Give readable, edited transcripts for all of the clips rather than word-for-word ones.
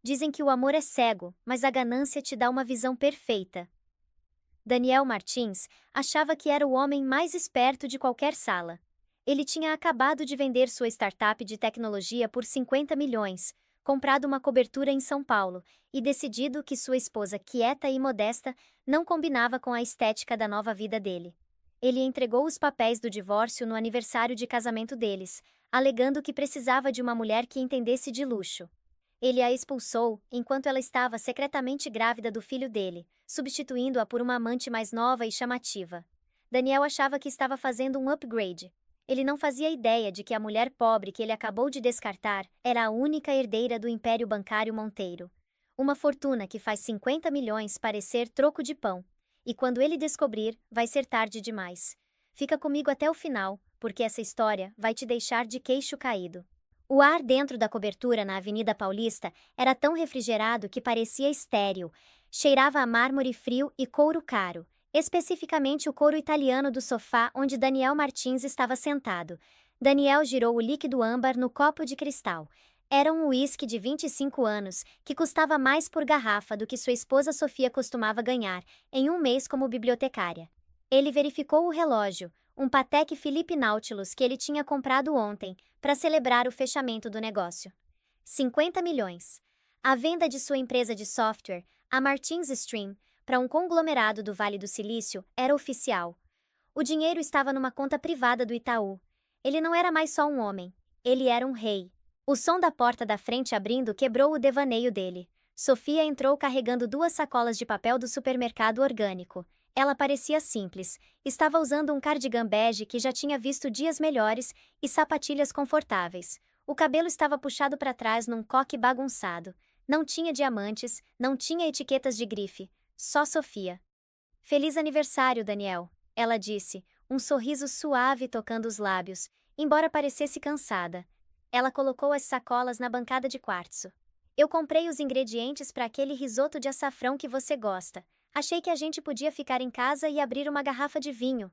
Dizem que o amor é cego, mas a ganância te dá uma visão perfeita. Daniel Martins achava que era o homem mais esperto de qualquer sala. Ele tinha acabado de vender sua startup de tecnologia por 50 milhões, comprado uma cobertura em São Paulo e decidido que sua esposa, quieta e modesta, não combinava com a estética da nova vida dele. Ele entregou os papéis do divórcio no aniversário de casamento deles, alegando que precisava de uma mulher que entendesse de luxo. Ele a expulsou enquanto ela estava secretamente grávida do filho dele, substituindo-a por uma amante mais nova e chamativa. Daniel achava que estava fazendo um upgrade. Ele não fazia ideia de que a mulher pobre que ele acabou de descartar era a única herdeira do império bancário Monteiro. Uma fortuna que faz 50 milhões parecer troco de pão. E quando ele descobrir, vai ser tarde demais. Fica comigo até o final, porque essa história vai te deixar de queixo caído. O ar dentro da cobertura na Avenida Paulista era tão refrigerado que parecia estéril. Cheirava a mármore frio e couro caro, especificamente o couro italiano do sofá onde Daniel Martins estava sentado. Daniel girou o líquido âmbar no copo de cristal. Era um uísque de 25 anos, que custava mais por garrafa do que sua esposa Sofia costumava ganhar em um mês como bibliotecária. Ele verificou o relógio, um Patek Philippe Nautilus que ele tinha comprado ontem, para celebrar o fechamento do negócio. 50 milhões. A venda de sua empresa de software, a Martins Stream, para um conglomerado do Vale do Silício, era oficial. O dinheiro estava numa conta privada do Itaú. Ele não era mais só um homem, ele era um rei. O som da porta da frente abrindo quebrou o devaneio dele. Sofia entrou carregando 2 sacolas de papel do supermercado orgânico. Ela parecia simples, estava usando um cardigan bege que já tinha visto dias melhores e sapatilhas confortáveis. O cabelo estava puxado para trás num coque bagunçado. Não tinha diamantes, não tinha etiquetas de grife, só Sofia. Feliz aniversário, Daniel, ela disse, um sorriso suave tocando os lábios, embora parecesse cansada. Ela colocou as sacolas na bancada de quartzo. Eu comprei os ingredientes para aquele risoto de açafrão que você gosta. Achei que a gente podia ficar em casa e abrir uma garrafa de vinho.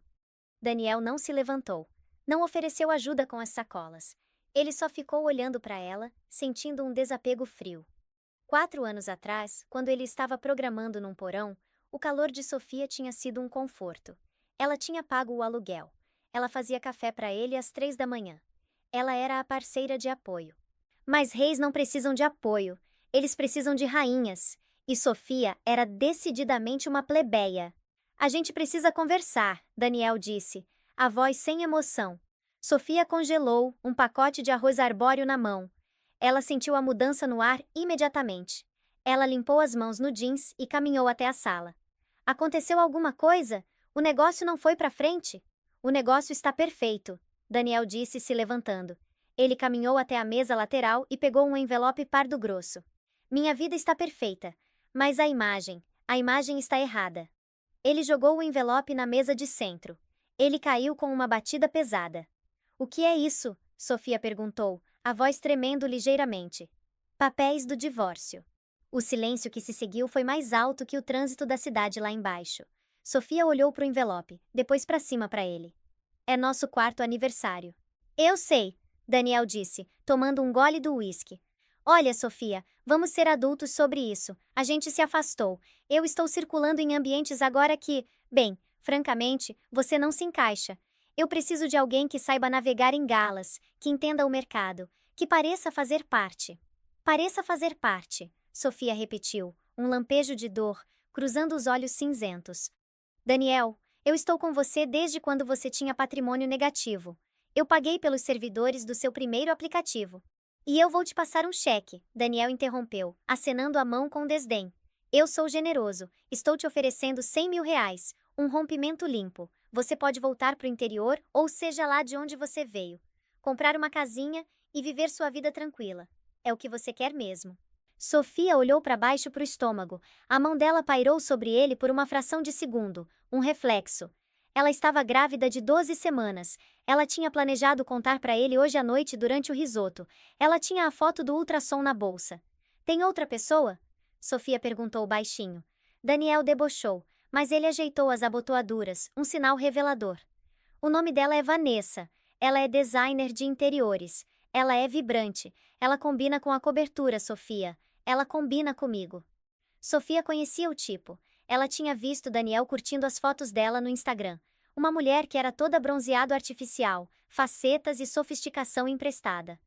Daniel não se levantou. Não ofereceu ajuda com as sacolas. Ele só ficou olhando para ela, sentindo um desapego frio. 4 anos atrás, quando ele estava programando num porão, o calor de Sofia tinha sido um conforto. Ela tinha pago o aluguel. Ela fazia café para ele às 3 da manhã. Ela era a parceira de apoio. Mas reis não precisam de apoio. Eles precisam de rainhas. E Sofia era decididamente uma plebeia. A gente precisa conversar, Daniel disse, a voz sem emoção. Sofia congelou, um pacote de arroz arbóreo na mão. Ela sentiu a mudança no ar imediatamente. Ela limpou as mãos no jeans e caminhou até a sala. Aconteceu alguma coisa? O negócio não foi para frente? O negócio está perfeito, Daniel disse se levantando. Ele caminhou até a mesa lateral e pegou um envelope pardo grosso. Minha vida está perfeita. Mas a imagem está errada. Ele jogou o envelope na mesa de centro. Ele caiu com uma batida pesada. O que é isso? Sofia perguntou, a voz tremendo ligeiramente. Papéis do divórcio. O silêncio que se seguiu foi mais alto que o trânsito da cidade lá embaixo. Sofia olhou para o envelope, depois para cima para ele. É nosso 4º aniversário. Eu sei, Daniel disse, tomando um gole do uísque. Olha, Sofia, vamos ser adultos sobre isso. A gente se afastou. Eu estou circulando em ambientes agora que, bem, francamente, você não se encaixa. Eu preciso de alguém que saiba navegar em galas, que entenda o mercado, que pareça fazer parte. Pareça fazer parte, Sofia repetiu, um lampejo de dor, cruzando os olhos cinzentos. Daniel, eu estou com você desde quando você tinha patrimônio negativo. Eu paguei pelos servidores do seu primeiro aplicativo. E eu vou te passar um cheque, Daniel interrompeu, acenando a mão com desdém. Eu sou generoso, estou te oferecendo 100 mil reais, um rompimento limpo. Você pode voltar para o interior, ou seja lá de onde você veio. Comprar uma casinha e viver sua vida tranquila. É o que você quer mesmo. Sofia olhou para baixo para o estômago. A mão dela pairou sobre ele por uma fração de segundo, um reflexo. Ela estava grávida de 12 semanas. Ela tinha planejado contar para ele hoje à noite durante o risoto. Ela tinha a foto do ultrassom na bolsa. Tem outra pessoa? Sofia perguntou baixinho. Daniel debochou, mas ele ajeitou as abotoaduras, um sinal revelador. O nome dela é Vanessa. Ela é designer de interiores. Ela é vibrante. Ela combina com a cobertura, Sofia. Ela combina comigo. Sofia conhecia o tipo. Ela tinha visto Daniel curtindo as fotos dela no Instagram. Uma mulher que era toda bronzeado artificial, facetas e sofisticação emprestada.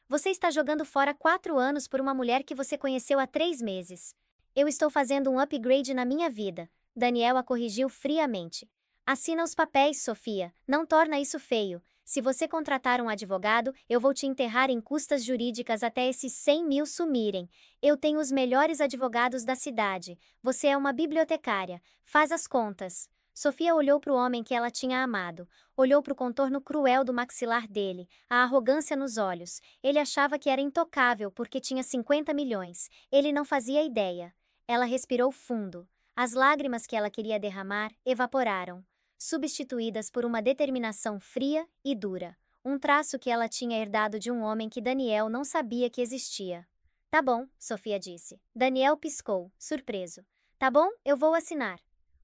Você está jogando fora 4 anos por uma mulher que você conheceu há 3 meses. Eu estou fazendo um upgrade na minha vida. Daniel a corrigiu friamente. Assina os papéis, Sofia. Não torna isso feio. Se você contratar um advogado, eu vou te enterrar em custas jurídicas até esses 100 mil sumirem. Eu tenho os melhores advogados da cidade. Você é uma bibliotecária. Faz as contas. Sofia olhou para o homem que ela tinha amado. Olhou para o contorno cruel do maxilar dele, a arrogância nos olhos. Ele achava que era intocável porque tinha 50 milhões. Ele não fazia ideia. Ela respirou fundo. As lágrimas que ela queria derramar evaporaram, substituídas por uma determinação fria e dura. Um traço que ela tinha herdado de um homem que Daniel não sabia que existia. Tá bom, Sofia disse. Daniel piscou, surpreso. Tá bom, eu vou assinar.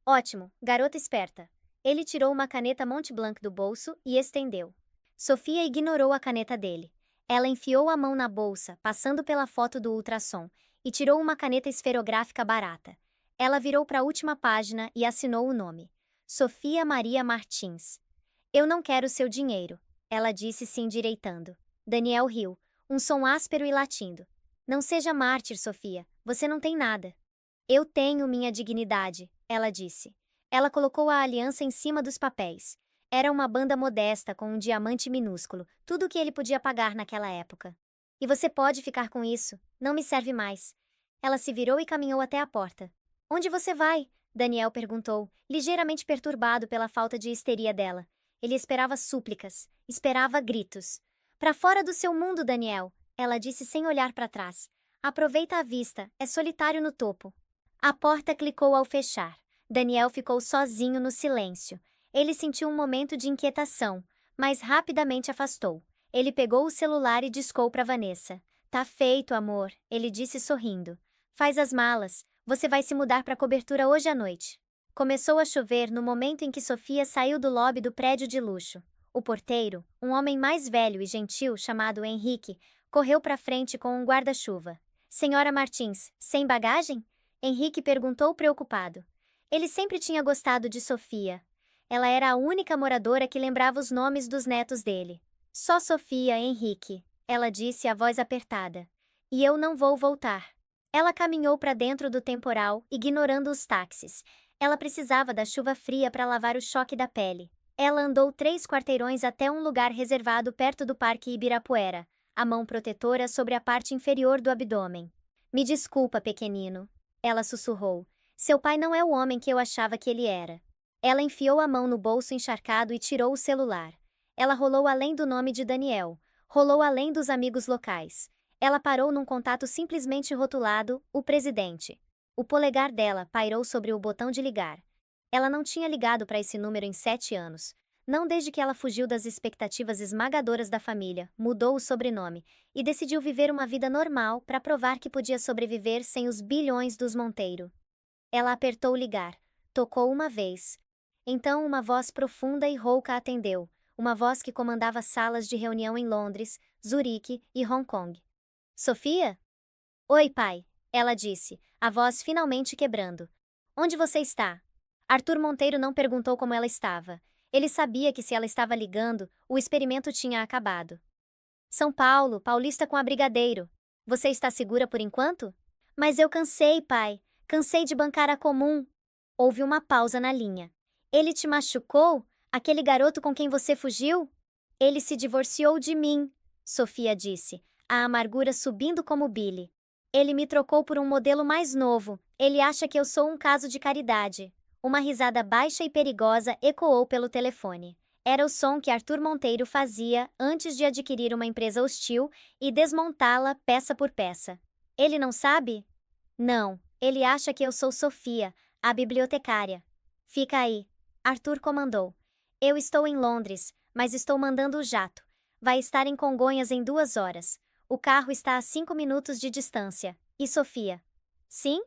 Ótimo, garota esperta. Ele tirou uma caneta Montblanc do bolso e estendeu. Sofia ignorou a caneta dele. Ela enfiou a mão na bolsa, passando pela foto do ultrassom, e tirou uma caneta esferográfica barata. Ela virou para a última página e assinou o nome. Sofia Maria Martins. Eu não quero seu dinheiro, ela disse se endireitando. Daniel riu, um som áspero e latindo. Não seja mártir, Sofia, você não tem nada. Eu tenho minha dignidade, ela disse. Ela colocou a aliança em cima dos papéis. Era uma banda modesta com um diamante minúsculo, tudo o que ele podia pagar naquela época. E você pode ficar com isso, não me serve mais. Ela se virou e caminhou até a porta. Onde você vai? Daniel perguntou, ligeiramente perturbado pela falta de histeria dela. Ele esperava súplicas, esperava gritos. Para fora do seu mundo, Daniel, ela disse sem olhar para trás. Aproveita a vista, é solitário no topo. A porta clicou ao fechar. Daniel ficou sozinho no silêncio. Ele sentiu um momento de inquietação, mas rapidamente afastou. Ele pegou o celular e discou para Vanessa. Tá feito, amor, ele disse sorrindo. Faz as malas, você vai se mudar para a cobertura hoje à noite. Começou a chover no momento em que Sofia saiu do lobby do prédio de luxo. O porteiro, um homem mais velho e gentil chamado Henrique, correu para frente com um guarda-chuva. Senhora Martins, sem bagagem? Henrique perguntou preocupado. Ele sempre tinha gostado de Sofia. Ela era a única moradora que lembrava os nomes dos netos dele. Só Sofia, Henrique, ela disse a voz apertada. E eu não vou voltar. Ela caminhou para dentro do temporal, ignorando os táxis. Ela precisava da chuva fria para lavar o choque da pele. Ela andou 3 quarteirões até um lugar reservado perto do Parque Ibirapuera, a mão protetora sobre a parte inferior do abdômen. Me desculpa, pequenino. Ela sussurrou. Seu pai não é o homem que eu achava que ele era. Ela enfiou a mão no bolso encharcado e tirou o celular. Ela rolou além do nome de Daniel. Rolou além dos amigos locais. Ela parou num contato simplesmente rotulado, o presidente. O polegar dela pairou sobre o botão de ligar. Ela não tinha ligado para esse número em 7 anos. Não desde que ela fugiu das expectativas esmagadoras da família, mudou o sobrenome e decidiu viver uma vida normal para provar que podia sobreviver sem os bilhões dos Monteiro. Ela apertou ligar. Tocou uma vez. Então uma voz profunda e rouca atendeu, uma voz que comandava salas de reunião em Londres, Zurique e Hong Kong. Sofia? Oi, pai, ela disse, a voz finalmente quebrando. Onde você está? Arthur Monteiro não perguntou como ela estava. Ele sabia que se ela estava ligando, o experimento tinha acabado. São Paulo, Paulista com a Brigadeiro. Você está segura por enquanto? Mas eu cansei, pai. Cansei de bancar a comum. Houve uma pausa na linha. Ele te machucou? Aquele garoto com quem você fugiu? Ele se divorciou de mim, Sofia disse, a amargura subindo como Billy. Ele me trocou por um modelo mais novo. Ele acha que eu sou um caso de caridade. Uma risada baixa e perigosa ecoou pelo telefone. Era o som que Arthur Monteiro fazia antes de adquirir uma empresa hostil e desmontá-la peça por peça. Ele não sabe? Não, ele acha que eu sou Sofia, a bibliotecária. Fica aí. Arthur comandou. Eu estou em Londres, mas estou mandando o jato. Vai estar em Congonhas em 2 horas. O carro está a 5 minutos de distância. E Sofia? Sim?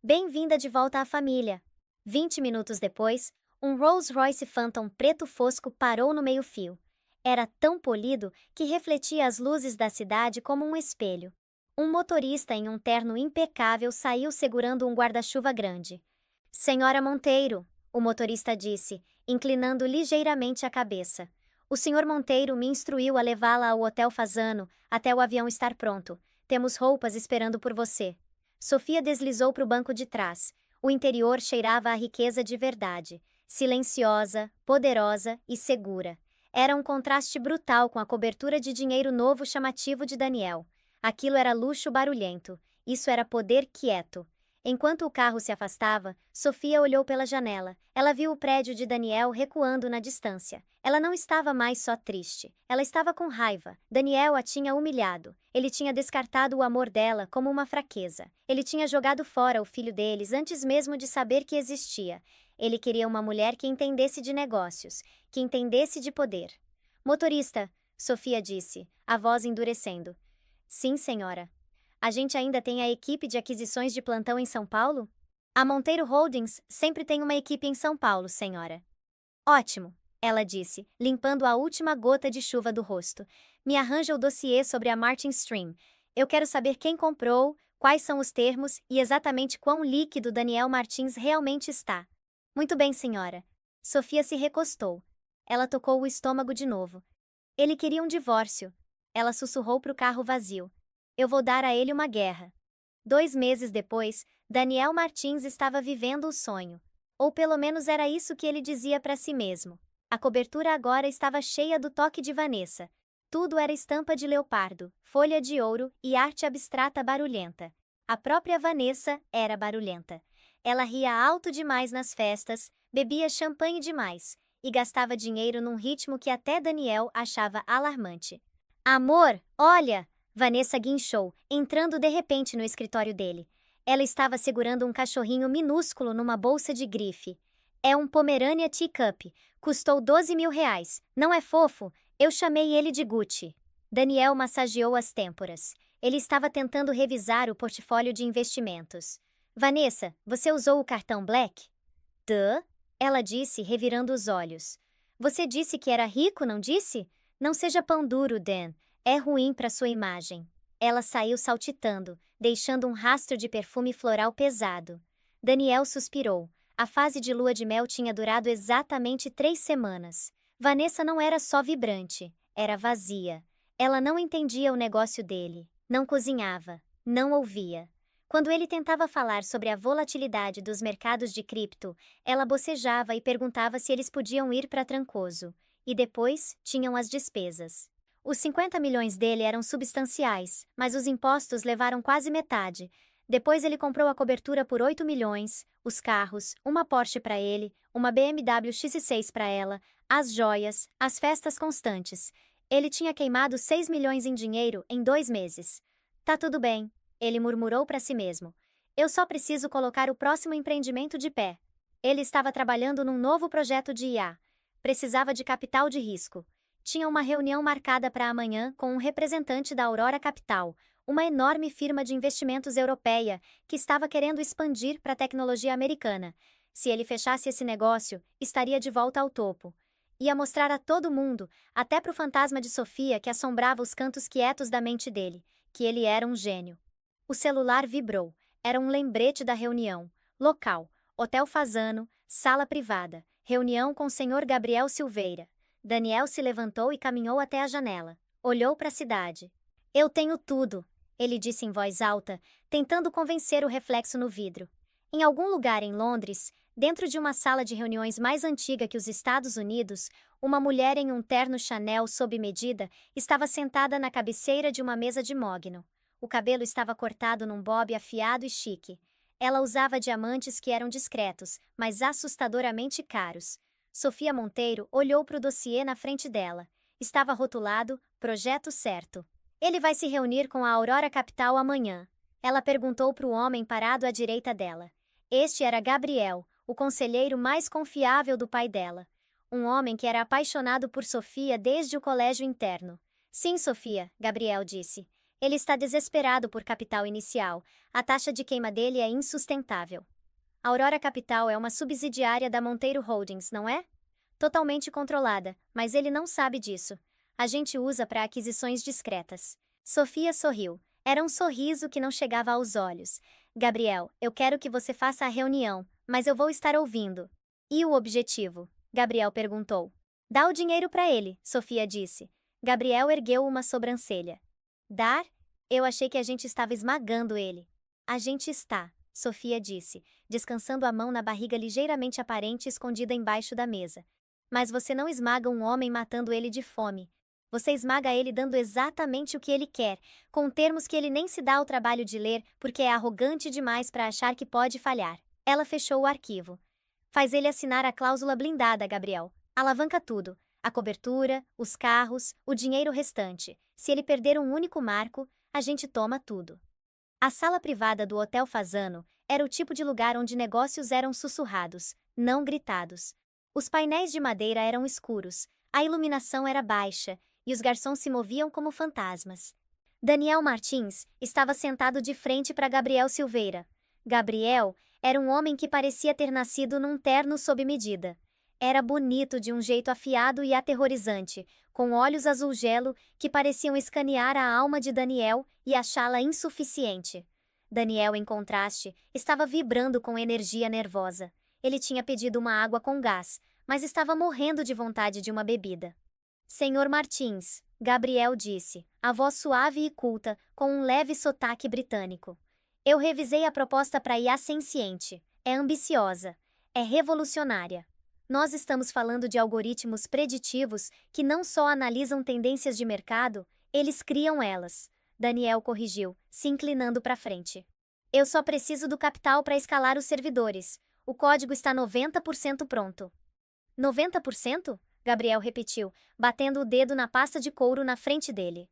Bem-vinda de volta à família. 20 minutos depois, um Rolls-Royce Phantom preto fosco parou no meio-fio. Era tão polido que refletia as luzes da cidade como um espelho. Um motorista em um terno impecável saiu segurando um guarda-chuva grande. Senhora Monteiro, o motorista disse, inclinando ligeiramente a cabeça. O senhor Monteiro me instruiu a levá-la ao Hotel Fasano até o avião estar pronto. Temos roupas esperando por você. Sofia deslizou para o banco de trás. O interior cheirava a riqueza de verdade. Silenciosa, poderosa e segura. Era um contraste brutal com a cobertura de dinheiro novo chamativo de Daniel. Aquilo era luxo barulhento. Isso era poder quieto. Enquanto o carro se afastava, Sofia olhou pela janela. Ela viu o prédio de Daniel recuando na distância. Ela não estava mais só triste. Ela estava com raiva. Daniel a tinha humilhado. Ele tinha descartado o amor dela como uma fraqueza. Ele tinha jogado fora o filho deles antes mesmo de saber que existia. Ele queria uma mulher que entendesse de negócios, que entendesse de poder. Motorista, Sofia disse, a voz endurecendo. Sim, senhora. A gente ainda tem a equipe de aquisições de plantão em São Paulo? A Monteiro Holdings sempre tem uma equipe em São Paulo, senhora. Ótimo, ela disse, limpando a última gota de chuva do rosto. Me arranja o dossiê sobre a Martin Stream. Eu quero saber quem comprou, quais são os termos e exatamente quão líquido Daniel Martins realmente está. Muito bem, senhora. Sofia se recostou. Ela tocou o estômago de novo. Ele queria um divórcio. Ela sussurrou para o carro vazio. Eu vou dar a ele uma guerra. 2 meses depois, Daniel Martins estava vivendo o sonho. Ou pelo menos era isso que ele dizia para si mesmo. A cobertura agora estava cheia do toque de Vanessa. Tudo era estampa de leopardo, folha de ouro e arte abstrata barulhenta. A própria Vanessa era barulhenta. Ela ria alto demais nas festas, bebia champanhe demais e gastava dinheiro num ritmo que até Daniel achava alarmante. Amor, olha! Vanessa guinchou, entrando de repente no escritório dele. Ela estava segurando um cachorrinho minúsculo numa bolsa de grife. É um Pomerania Teacup. Custou 12 mil reais. Não é fofo? Eu chamei ele de Gucci. Daniel massageou as têmporas. Ele estava tentando revisar o portfólio de investimentos. Vanessa, você usou o cartão Black? Duh, ela disse, revirando os olhos. Você disse que era rico, não disse? Não seja pão duro, Dan. É ruim para sua imagem. Ela saiu saltitando, deixando um rastro de perfume floral pesado. Daniel suspirou. A fase de lua de mel tinha durado exatamente 3 semanas. Vanessa não era só vibrante, era vazia. Ela não entendia o negócio dele, não cozinhava, não ouvia. Quando ele tentava falar sobre a volatilidade dos mercados de cripto, ela bocejava e perguntava se eles podiam ir para Trancoso. E depois, tinham as despesas. Os 50 milhões dele eram substanciais, mas os impostos levaram quase metade. Depois ele comprou a cobertura por 8 milhões, os carros, uma Porsche para ele, uma BMW X6 para ela, as joias, as festas constantes. Ele tinha queimado 6 milhões em dinheiro em 2 meses. Tá tudo bem, ele murmurou para si mesmo. Eu só preciso colocar o próximo empreendimento de pé. Ele estava trabalhando num novo projeto de IA. Precisava de capital de risco. Tinha uma reunião marcada para amanhã com um representante da Aurora Capital, uma enorme firma de investimentos europeia que estava querendo expandir para a tecnologia americana. Se ele fechasse esse negócio, estaria de volta ao topo. Ia mostrar a todo mundo, até para o fantasma de Sofia que assombrava os cantos quietos da mente dele, que ele era um gênio. O celular vibrou. Era um lembrete da reunião. Local: Hotel Fasano, sala privada. Reunião com o Sr. Gabriel Silveira. Daniel se levantou e caminhou até a janela. Olhou para a cidade. Eu tenho tudo, ele disse em voz alta, tentando convencer o reflexo no vidro. Em algum lugar em Londres, dentro de uma sala de reuniões mais antiga que os Estados Unidos, uma mulher em um terno Chanel sob medida estava sentada na cabeceira de uma mesa de mogno. O cabelo estava cortado num bob afiado e chique. Ela usava diamantes que eram discretos, mas assustadoramente caros. Sofia Monteiro olhou para o dossiê na frente dela. Estava rotulado, projeto certo. Ele vai se reunir com a Aurora Capital amanhã. Ela perguntou para o homem parado à direita dela. Este era Gabriel, o conselheiro mais confiável do pai dela. Um homem que era apaixonado por Sofia desde o colégio interno. Sim, Sofia, Gabriel disse. Ele está desesperado por capital inicial. A taxa de queima dele é insustentável. A Aurora Capital é uma subsidiária da Monteiro Holdings, não é? Totalmente controlada, mas ele não sabe disso. A gente usa para aquisições discretas. Sofia sorriu. Era um sorriso que não chegava aos olhos. Gabriel, eu quero que você faça a reunião, mas eu vou estar ouvindo. E o objetivo? Gabriel perguntou. Dá o dinheiro para ele, Sofia disse. Gabriel ergueu uma sobrancelha. Dar? Eu achei que a gente estava esmagando ele. A gente está, Sofia disse, descansando a mão na barriga ligeiramente aparente escondida embaixo da mesa. Mas você não esmaga um homem matando ele de fome. Você esmaga ele dando exatamente o que ele quer, com termos que ele nem se dá ao trabalho de ler porque é arrogante demais para achar que pode falhar. Ela fechou o arquivo. Faz ele assinar a cláusula blindada, Gabriel. Alavanca tudo. A cobertura, os carros, o dinheiro restante. Se ele perder um único marco, a gente toma tudo. A sala privada do Hotel Fasano era o tipo de lugar onde negócios eram sussurrados, não gritados. Os painéis de madeira eram escuros, a iluminação era baixa e os garçons se moviam como fantasmas. Daniel Martins estava sentado de frente para Gabriel Silveira. Gabriel era um homem que parecia ter nascido num terno sob medida. Era bonito de um jeito afiado e aterrorizante, com olhos azul gelo que pareciam escanear a alma de Daniel e achá-la insuficiente. Daniel, em contraste, estava vibrando com energia nervosa. Ele tinha pedido uma água com gás, mas estava morrendo de vontade de uma bebida. Senhor Martins, Gabriel disse, a voz suave e culta, com um leve sotaque britânico. Eu revisei a proposta para IA senciente. É ambiciosa. É revolucionária. Nós estamos falando de algoritmos preditivos que não só analisam tendências de mercado, eles criam elas. Daniel corrigiu, se inclinando para frente. Eu só preciso do capital para escalar os servidores. O código está 90% pronto. 90%? Gabriel repetiu, batendo o dedo na pasta de couro na frente dele.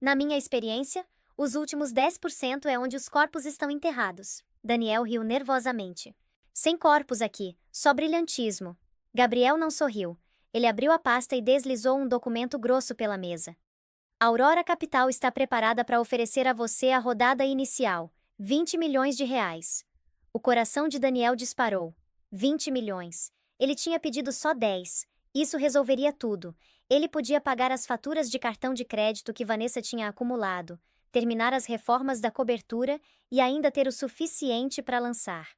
Na minha experiência, os últimos 10% é onde os corpos estão enterrados. Daniel riu nervosamente. Sem corpos aqui, só brilhantismo. Gabriel não sorriu. Ele abriu a pasta e deslizou um documento grosso pela mesa. A Aurora Capital está preparada para oferecer a você a rodada inicial, 20 milhões de reais. O coração de Daniel disparou. 20 milhões. Ele tinha pedido só 10. Isso resolveria tudo. Ele podia pagar as faturas de cartão de crédito que Vanessa tinha acumulado, terminar as reformas da cobertura e ainda ter o suficiente para lançar.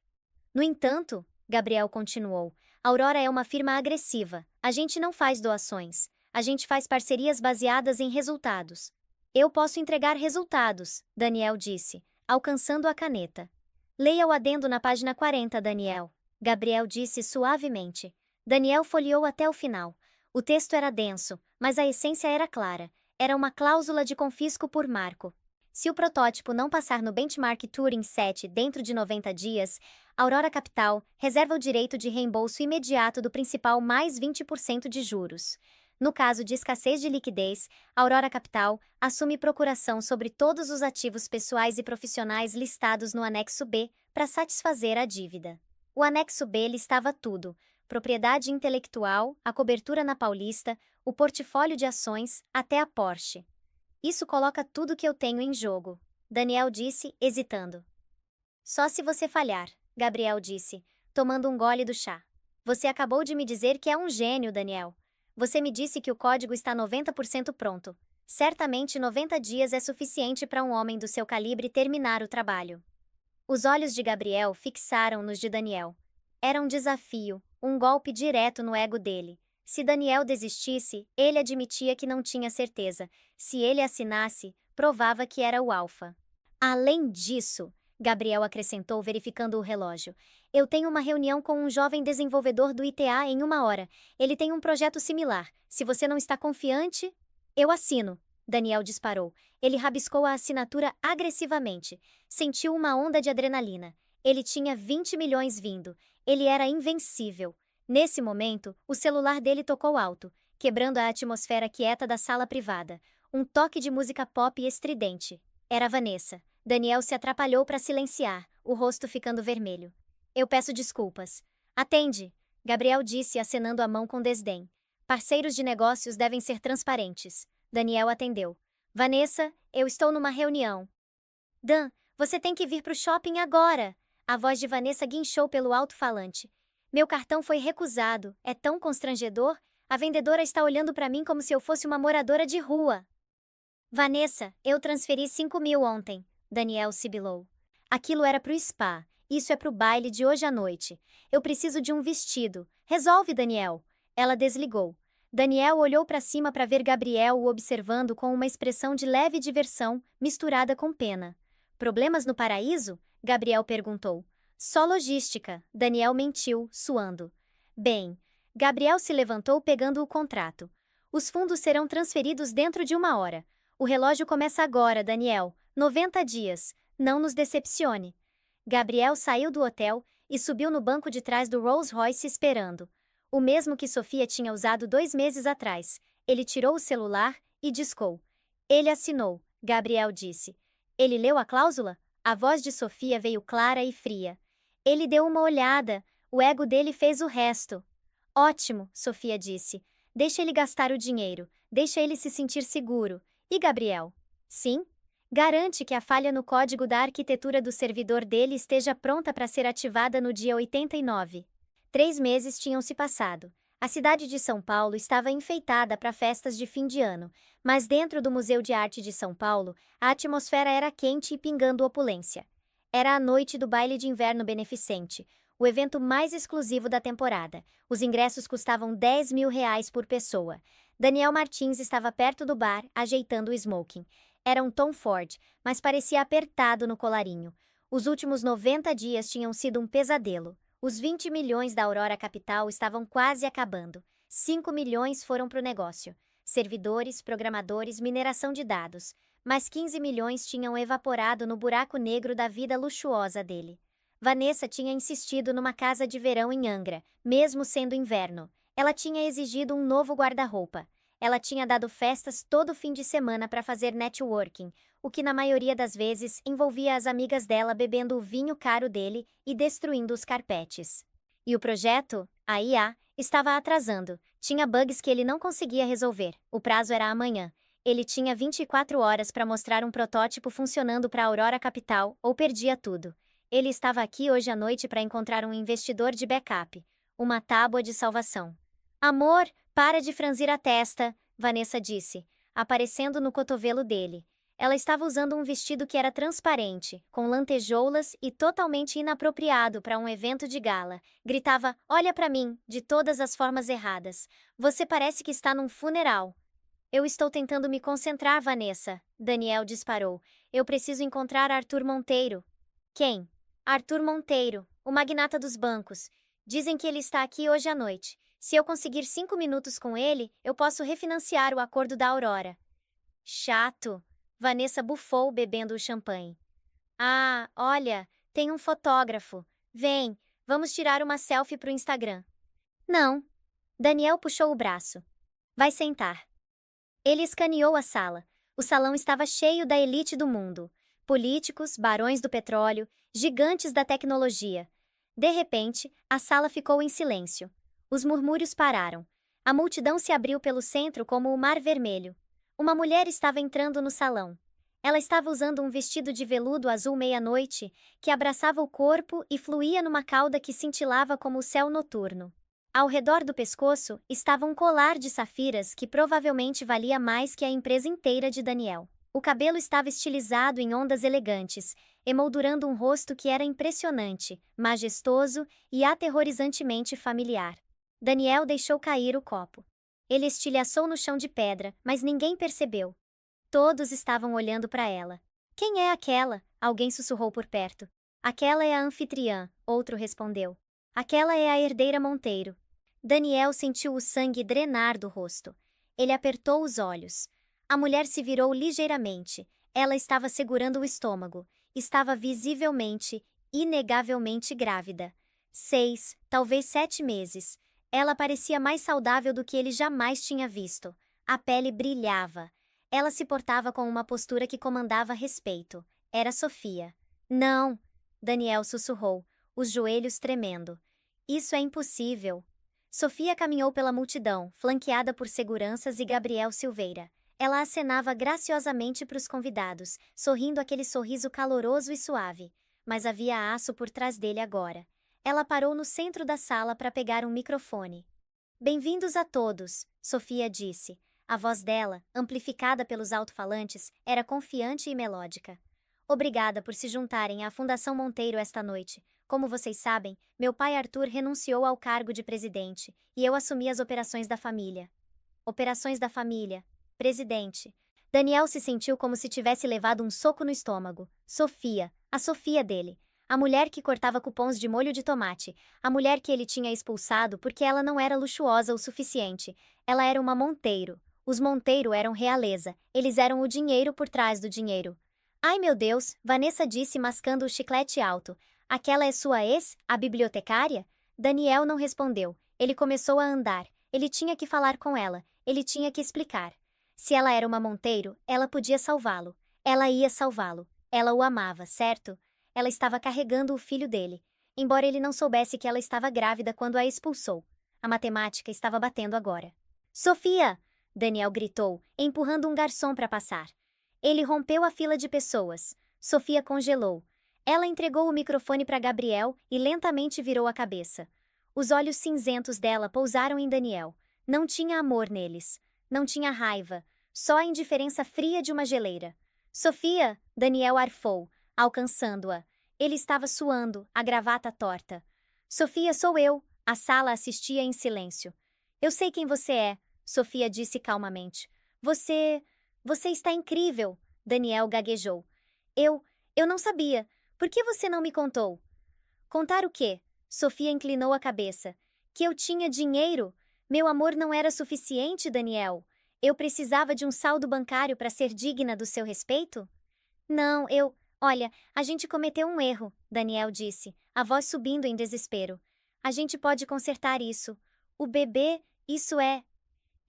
No entanto, Gabriel continuou, a Aurora é uma firma agressiva. A gente não faz doações. A gente faz parcerias baseadas em resultados. Eu posso entregar resultados, Daniel disse, alcançando a caneta. Leia o adendo na página 40, Daniel. Gabriel disse suavemente. Daniel folheou até o final. O texto era denso, mas a essência era clara. Era uma cláusula de confisco por marco. Se o protótipo não passar no Benchmark Turing 7 dentro de 90 dias, a Aurora Capital reserva o direito de reembolso imediato do principal mais 20% de juros. No caso de escassez de liquidez, a Aurora Capital assume procuração sobre todos os ativos pessoais e profissionais listados no anexo B para satisfazer a dívida. O anexo B listava tudo: propriedade intelectual, a cobertura na Paulista, o portfólio de ações, até a Porsche. Isso coloca tudo que eu tenho em jogo, Daniel disse, hesitando. Só se você falhar, Gabriel disse, tomando um gole do chá. Você acabou de me dizer que é um gênio, Daniel. Você me disse que o código está 90% pronto. Certamente 90 dias é suficiente para um homem do seu calibre terminar o trabalho. Os olhos de Gabriel fixaram nos de Daniel. Era um desafio, um golpe direto no ego dele. Se Daniel desistisse, ele admitia que não tinha certeza. Se ele assinasse, provava que era o alfa. Além disso, Gabriel acrescentou verificando o relógio, eu tenho uma reunião com um jovem desenvolvedor do ITA em 1 hora. Ele tem um projeto similar. Se você não está confiante, eu assino. Daniel disparou. Ele rabiscou a assinatura agressivamente. Sentiu uma onda de adrenalina. Ele tinha 20 milhões vindo. Ele era invencível. Nesse momento, o celular dele tocou alto, quebrando a atmosfera quieta da sala privada. Um toque de música pop estridente. Era Vanessa. Daniel se atrapalhou para silenciar, o rosto ficando vermelho. Eu peço desculpas. Atende, Gabriel disse, acenando a mão com desdém. Parceiros de negócios devem ser transparentes. Daniel atendeu. Vanessa, eu estou numa reunião. Dan, você tem que vir pro shopping agora. A voz de Vanessa guinchou pelo alto-falante. Meu cartão foi recusado. É tão constrangedor. A vendedora está olhando para mim como se eu fosse uma moradora de rua. Vanessa, eu transferi 5.000 ontem, Daniel sibilou. Aquilo era pro spa, isso é pro baile de hoje à noite. Eu preciso de um vestido. Resolve, Daniel. Ela desligou. Daniel olhou para cima para ver Gabriel o observando com uma expressão de leve diversão, misturada com pena. Problemas no paraíso? Gabriel perguntou. Só logística, Daniel mentiu, suando. Bem, Gabriel se levantou pegando o contrato. Os fundos serão transferidos dentro de 1 hora. O relógio começa agora, Daniel. 90 dias. Não nos decepcione. Gabriel saiu do hotel e subiu no banco de trás do Rolls-Royce esperando. O mesmo que Sofia tinha usado 2 meses atrás. Ele tirou o celular e discou. Ele assinou, Gabriel disse. Ele leu a cláusula? A voz de Sofia veio clara e fria. Ele deu uma olhada, o ego dele fez o resto. Ótimo, Sofia disse. Deixa ele gastar o dinheiro, deixa ele se sentir seguro. E Gabriel? Sim? Garante que a falha no código da arquitetura do servidor dele esteja pronta para ser ativada no dia 89. 3 meses tinham se passado. A cidade de São Paulo estava enfeitada para festas de fim de ano, mas dentro do Museu de Arte de São Paulo, a atmosfera era quente e pingando opulência. Era a noite do baile de inverno beneficente, o evento mais exclusivo da temporada. Os ingressos custavam R$ 10.000 por pessoa. Daniel Martins estava perto do bar, ajeitando o smoking. Era um Tom Ford, mas parecia apertado no colarinho. Os últimos 90 dias tinham sido um pesadelo. Os 20 milhões da Aurora Capital estavam quase acabando. 5 milhões foram para o negócio. Servidores, programadores, mineração de dados. Mas 15 milhões tinham evaporado no buraco negro da vida luxuosa dele. Vanessa tinha insistido numa casa de verão em Angra, mesmo sendo inverno. Ela tinha exigido um novo guarda-roupa. Ela tinha dado festas todo fim de semana para fazer networking, o que na maioria das vezes envolvia as amigas dela bebendo o vinho caro dele e destruindo os carpetes. E o projeto, a IA, estava atrasando. Tinha bugs que ele não conseguia resolver. O prazo era amanhã. Ele tinha 24 horas para mostrar um protótipo funcionando para a Aurora Capital, ou perdia tudo. Ele estava aqui hoje à noite para encontrar um investidor de backup, uma tábua de salvação. Amor, para de franzir a testa, Vanessa disse, aparecendo no cotovelo dele. Ela estava usando um vestido que era transparente, com lantejoulas e totalmente inapropriado para um evento de gala. Gritava, olha para mim, de todas as formas erradas. Você parece que está num funeral. Eu estou tentando me concentrar, Vanessa, Daniel disparou. Eu preciso encontrar Arthur Monteiro. Quem? Arthur Monteiro, o magnata dos bancos. Dizem que ele está aqui hoje à noite. Se eu conseguir 5 minutos com ele, eu posso refinanciar o acordo da Aurora. Chato. Vanessa bufou bebendo o champanhe. Ah, olha, tem um fotógrafo. Vem, vamos tirar uma selfie pro Instagram. Não. Daniel puxou o braço. Vai sentar. Ele escaneou a sala. O salão estava cheio da elite do mundo. Políticos, barões do petróleo, gigantes da tecnologia. De repente, a sala ficou em silêncio. Os murmúrios pararam. A multidão se abriu pelo centro como o mar vermelho. Uma mulher estava entrando no salão. Ela estava usando um vestido de veludo azul meia-noite, que abraçava o corpo e fluía numa cauda que cintilava como o céu noturno. Ao redor do pescoço estava um colar de safiras que provavelmente valia mais que a empresa inteira de Daniel. O cabelo estava estilizado em ondas elegantes, emoldurando um rosto que era impressionante, majestoso e aterrorizantemente familiar. Daniel deixou cair o copo. Ele estilhaçou no chão de pedra, mas ninguém percebeu. Todos estavam olhando para ela. Quem é aquela? Alguém sussurrou por perto. Aquela é a anfitriã, outro respondeu. Aquela é a herdeira Monteiro. Daniel sentiu o sangue drenar do rosto. Ele apertou os olhos. A mulher se virou ligeiramente. Ela estava segurando o estômago. Estava visivelmente, inegavelmente grávida. 6, talvez 7 meses. Ela parecia mais saudável do que ele jamais tinha visto. A pele brilhava. Ela se portava com uma postura que comandava respeito. Era Sofia. Não, Daniel sussurrou, os joelhos tremendo. Isso é impossível. Sofia caminhou pela multidão, flanqueada por seguranças e Gabriel Silveira. Ela acenava graciosamente para os convidados, sorrindo aquele sorriso caloroso e suave. Mas havia aço por trás dele agora. Ela parou no centro da sala para pegar um microfone. Bem-vindos a todos, Sofia disse. A voz dela, amplificada pelos alto-falantes, era confiante e melódica. Obrigada por se juntarem à Fundação Monteiro esta noite. Como vocês sabem, meu pai Arthur renunciou ao cargo de presidente, e eu assumi as operações da família. Operações da família. Presidente. Daniel se sentiu como se tivesse levado um soco no estômago. Sofia, a Sofia dele. A mulher que cortava cupons de molho de tomate. A mulher que ele tinha expulsado porque ela não era luxuosa o suficiente. Ela era uma Monteiro. Os Monteiro eram realeza. Eles eram o dinheiro por trás do dinheiro. Ai meu Deus, Vanessa disse mascando o chiclete alto. Aquela é sua ex, a bibliotecária? Daniel não respondeu. Ele começou a andar. Ele tinha que falar com ela. Ele tinha que explicar. Se ela era uma Monteiro, ela podia salvá-lo. Ela ia salvá-lo. Ela o amava, certo? Ela estava carregando o filho dele. Embora ele não soubesse que ela estava grávida quando a expulsou. A matemática estava batendo agora. Sofia! Daniel gritou, empurrando um garçom para passar. Ele rompeu a fila de pessoas. Sofia congelou. Ela entregou o microfone para Gabriel e lentamente virou a cabeça. Os olhos cinzentos dela pousaram em Daniel. Não tinha amor neles. Não tinha raiva. Só a indiferença fria de uma geleira. Sofia! Daniel arfou, alcançando-a. Ele estava suando, a gravata torta. Sofia, sou eu. A sala assistia em silêncio. Eu sei quem você é, Sofia disse calmamente. Você está incrível, Daniel gaguejou. Eu não sabia. Por que você não me contou? Contar o quê? Sofia inclinou a cabeça. Que eu tinha dinheiro? Meu amor não era suficiente, Daniel. Eu precisava de um saldo bancário para ser digna do seu respeito? Não, Olha, a gente cometeu um erro, Daniel disse, a voz subindo em desespero. A gente pode consertar isso. O bebê, isso é...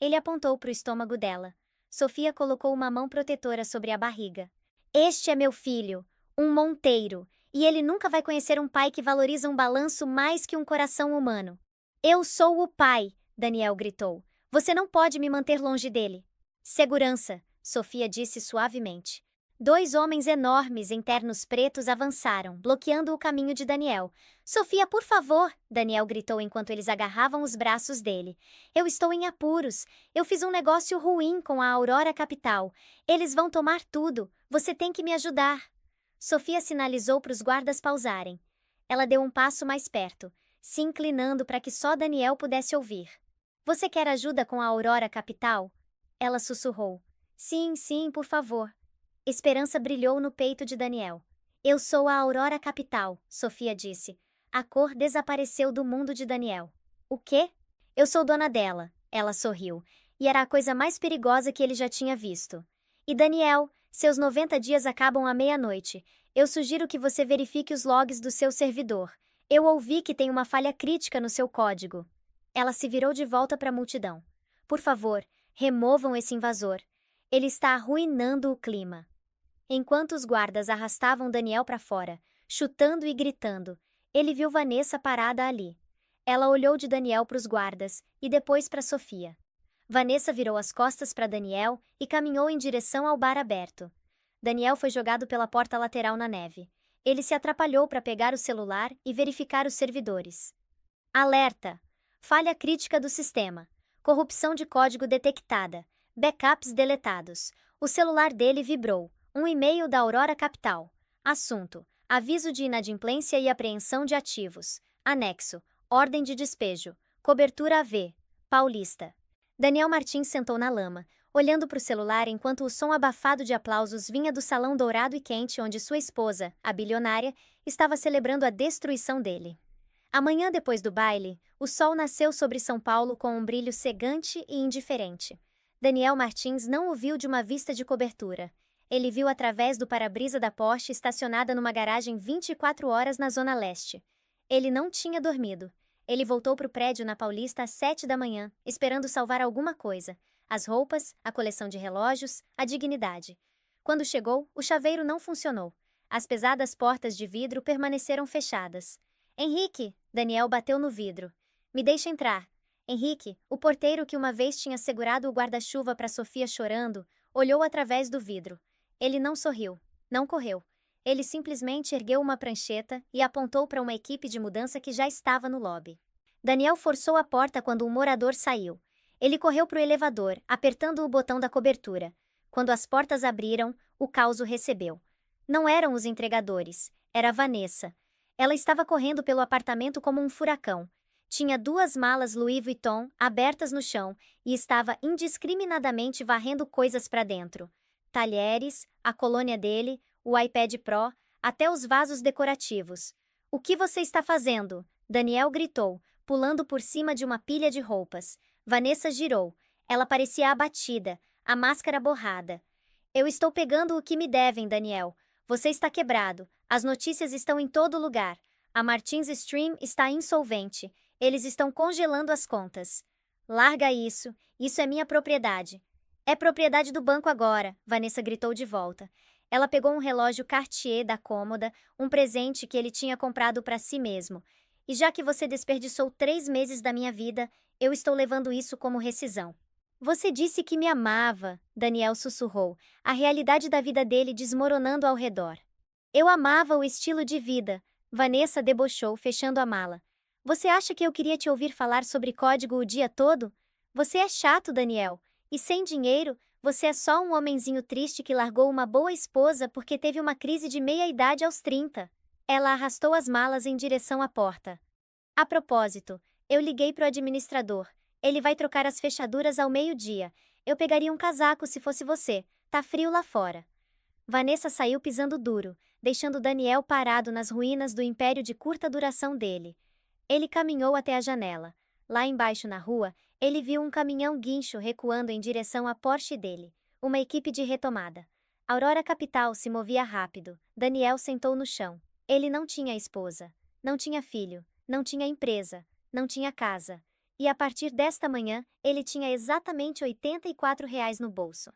Ele apontou para o estômago dela. Sofia colocou uma mão protetora sobre a barriga. Este é meu filho, um Monteiro, e ele nunca vai conhecer um pai que valoriza um balanço mais que um coração humano. Eu sou o pai, Daniel gritou. Você não pode me manter longe dele. Segurança, Sofia disse suavemente. 2 homens enormes em ternos pretos avançaram, bloqueando o caminho de Daniel. Sofia, por favor, Daniel gritou enquanto eles agarravam os braços dele. Eu estou em apuros. Eu fiz um negócio ruim com a Aurora Capital. Eles vão tomar tudo. Você tem que me ajudar. Sofia sinalizou para os guardas pausarem. Ela deu um passo mais perto, se inclinando para que só Daniel pudesse ouvir. Você quer ajuda com a Aurora Capital? Ela sussurrou. Sim, sim, por favor. Esperança brilhou no peito de Daniel. Eu sou a Aurora Capital, Sofia disse. A cor desapareceu do mundo de Daniel. O quê? Eu sou dona dela, ela sorriu, e era a coisa mais perigosa que ele já tinha visto. E Daniel, seus 90 dias acabam à meia-noite. Eu sugiro que você verifique os logs do seu servidor. Eu ouvi que tem uma falha crítica no seu código. Ela se virou de volta para a multidão. Por favor, removam esse invasor. Ele está arruinando o clima. Enquanto os guardas arrastavam Daniel para fora, chutando e gritando, ele viu Vanessa parada ali. Ela olhou de Daniel para os guardas e depois para Sofia. Vanessa virou as costas para Daniel e caminhou em direção ao bar aberto. Daniel foi jogado pela porta lateral na neve. Ele se atrapalhou para pegar o celular e verificar os servidores. Alerta! Falha crítica do sistema. Corrupção de código detectada. Backups deletados. O celular dele vibrou. Um e-mail da Aurora Capital. Assunto: aviso de inadimplência e apreensão de ativos. Anexo: ordem de despejo. Cobertura AV. Paulista. Daniel Martins sentou na lama, olhando para o celular enquanto o som abafado de aplausos vinha do salão dourado e quente onde sua esposa, a bilionária, estava celebrando a destruição dele. Amanhã depois do baile, o sol nasceu sobre São Paulo com um brilho cegante e indiferente. Daniel Martins não o viu de uma vista de cobertura. Ele viu através do para-brisa da Porsche estacionada numa garagem 24 horas na Zona Leste. Ele não tinha dormido. Ele voltou para o prédio na Paulista às 7 da manhã, esperando salvar alguma coisa. As roupas, a coleção de relógios, a dignidade. Quando chegou, o chaveiro não funcionou. As pesadas portas de vidro permaneceram fechadas. Henrique! Daniel bateu no vidro. Me deixa entrar. Henrique, o porteiro que uma vez tinha segurado o guarda-chuva para Sofia chorando, olhou através do vidro. Ele não sorriu, não correu. Ele simplesmente ergueu uma prancheta e apontou para uma equipe de mudança que já estava no lobby. Daniel forçou a porta quando um morador saiu. Ele correu para o elevador, apertando o botão da cobertura. Quando as portas abriram, o caos o recebeu. Não eram os entregadores, era Vanessa. Ela estava correndo pelo apartamento como um furacão. Tinha 2 malas Louis Vuitton abertas no chão e estava indiscriminadamente varrendo coisas para dentro. Talheres, a colônia dele, o iPad Pro, até os vasos decorativos. "O que você está fazendo?" Daniel gritou, pulando por cima de uma pilha de roupas. Vanessa girou. Ela parecia abatida, a máscara borrada. "Eu estou pegando o que me devem, Daniel. Você está quebrado. As notícias estão em todo lugar. A Martins Stream está insolvente. Eles estão congelando as contas." "Larga isso. Isso é minha propriedade." "É propriedade do banco agora", Vanessa gritou de volta. Ela pegou um relógio Cartier da cômoda, um presente que ele tinha comprado para si mesmo. "E já que você desperdiçou 3 meses da minha vida, eu estou levando isso como rescisão." "Você disse que me amava", Daniel sussurrou, a realidade da vida dele desmoronando ao redor. "Eu amava o estilo de vida", Vanessa debochou, fechando a mala. "Você acha que eu queria te ouvir falar sobre código o dia todo? Você é chato, Daniel. E sem dinheiro, você é só um homenzinho triste que largou uma boa esposa porque teve uma crise de meia-idade aos 30. Ela arrastou as malas em direção à porta. "A propósito, eu liguei pro administrador. Ele vai trocar as fechaduras ao meio-dia. Eu pegaria um casaco se fosse você. Tá frio lá fora." Vanessa saiu pisando duro, deixando Daniel parado nas ruínas do império de curta duração dele. Ele caminhou até a janela. Lá embaixo na rua, ele viu um caminhão guincho recuando em direção à Porsche dele. Uma equipe de retomada. Aurora Capital se movia rápido. Daniel sentou no chão. Ele não tinha esposa. Não tinha filho. Não tinha empresa. Não tinha casa. E a partir desta manhã, ele tinha exatamente R$ 84 no bolso.